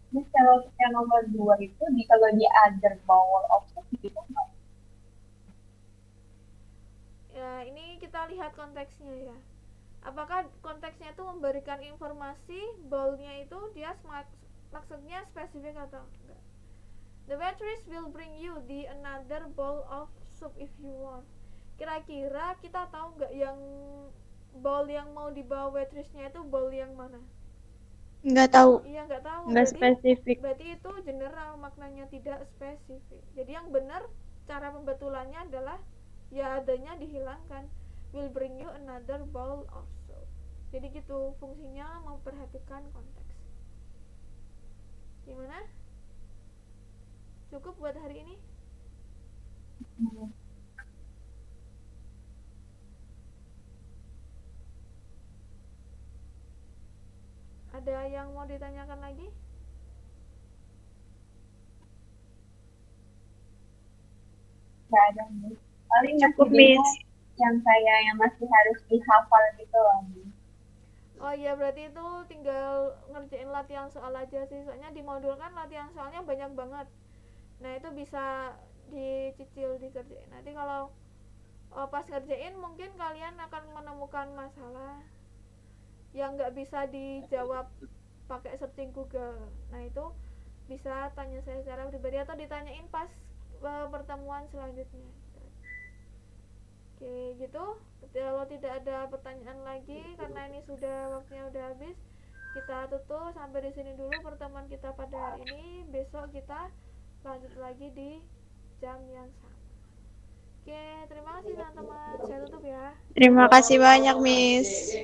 Terus kalau yang nomor 2 itu kalau di other bowl of soup gitu nggak? Ya, ini kita lihat konteksnya ya. Apakah konteksnya itu memberikan informasi bowl-nya itu dia maksudnya spesifik atau enggak? The waitress will bring you the another bowl of soup if you want. Kira-kira kita tahu nggak yang bowl yang mau dibawa waitressnya itu bowl yang mana? Nggak tahu. Iya, nggak tahu. Nggak spesifik. Berarti itu general, maknanya tidak spesifik. Jadi yang benar cara pembetulannya adalah ya adanya dihilangkan. Will bring you another bowl of soup. Jadi gitu fungsinya, memperhatikan konteks. Gimana? Cukup buat hari ini? Ada yang mau ditanyakan lagi? Nggak ada, Miss. Paling Cukup, masih bingung Miss. yang masih harus dihafal gitu loh, Miss. Oh iya, berarti itu tinggal ngerjain latihan soal aja sih. Soalnya di modul kan latihan soalnya banyak banget. Nah, itu bisa dicicil, dikerjain. Nanti kalau pas ngerjain mungkin kalian akan menemukan masalah yang nggak bisa dijawab pakai searching Google. Nah, itu bisa tanya saya secara pribadi atau ditanyain pas pertemuan selanjutnya. Oke, gitu. Kalau tidak ada pertanyaan lagi karena ini sudah waktunya udah habis, kita tutup sampai di sini dulu pertemuan kita pada hari ini. Besok kita lanjut lagi di jam yang sama. Oke, terima kasih teman-teman. Saya tutup ya. Terima kasih banyak, Miss.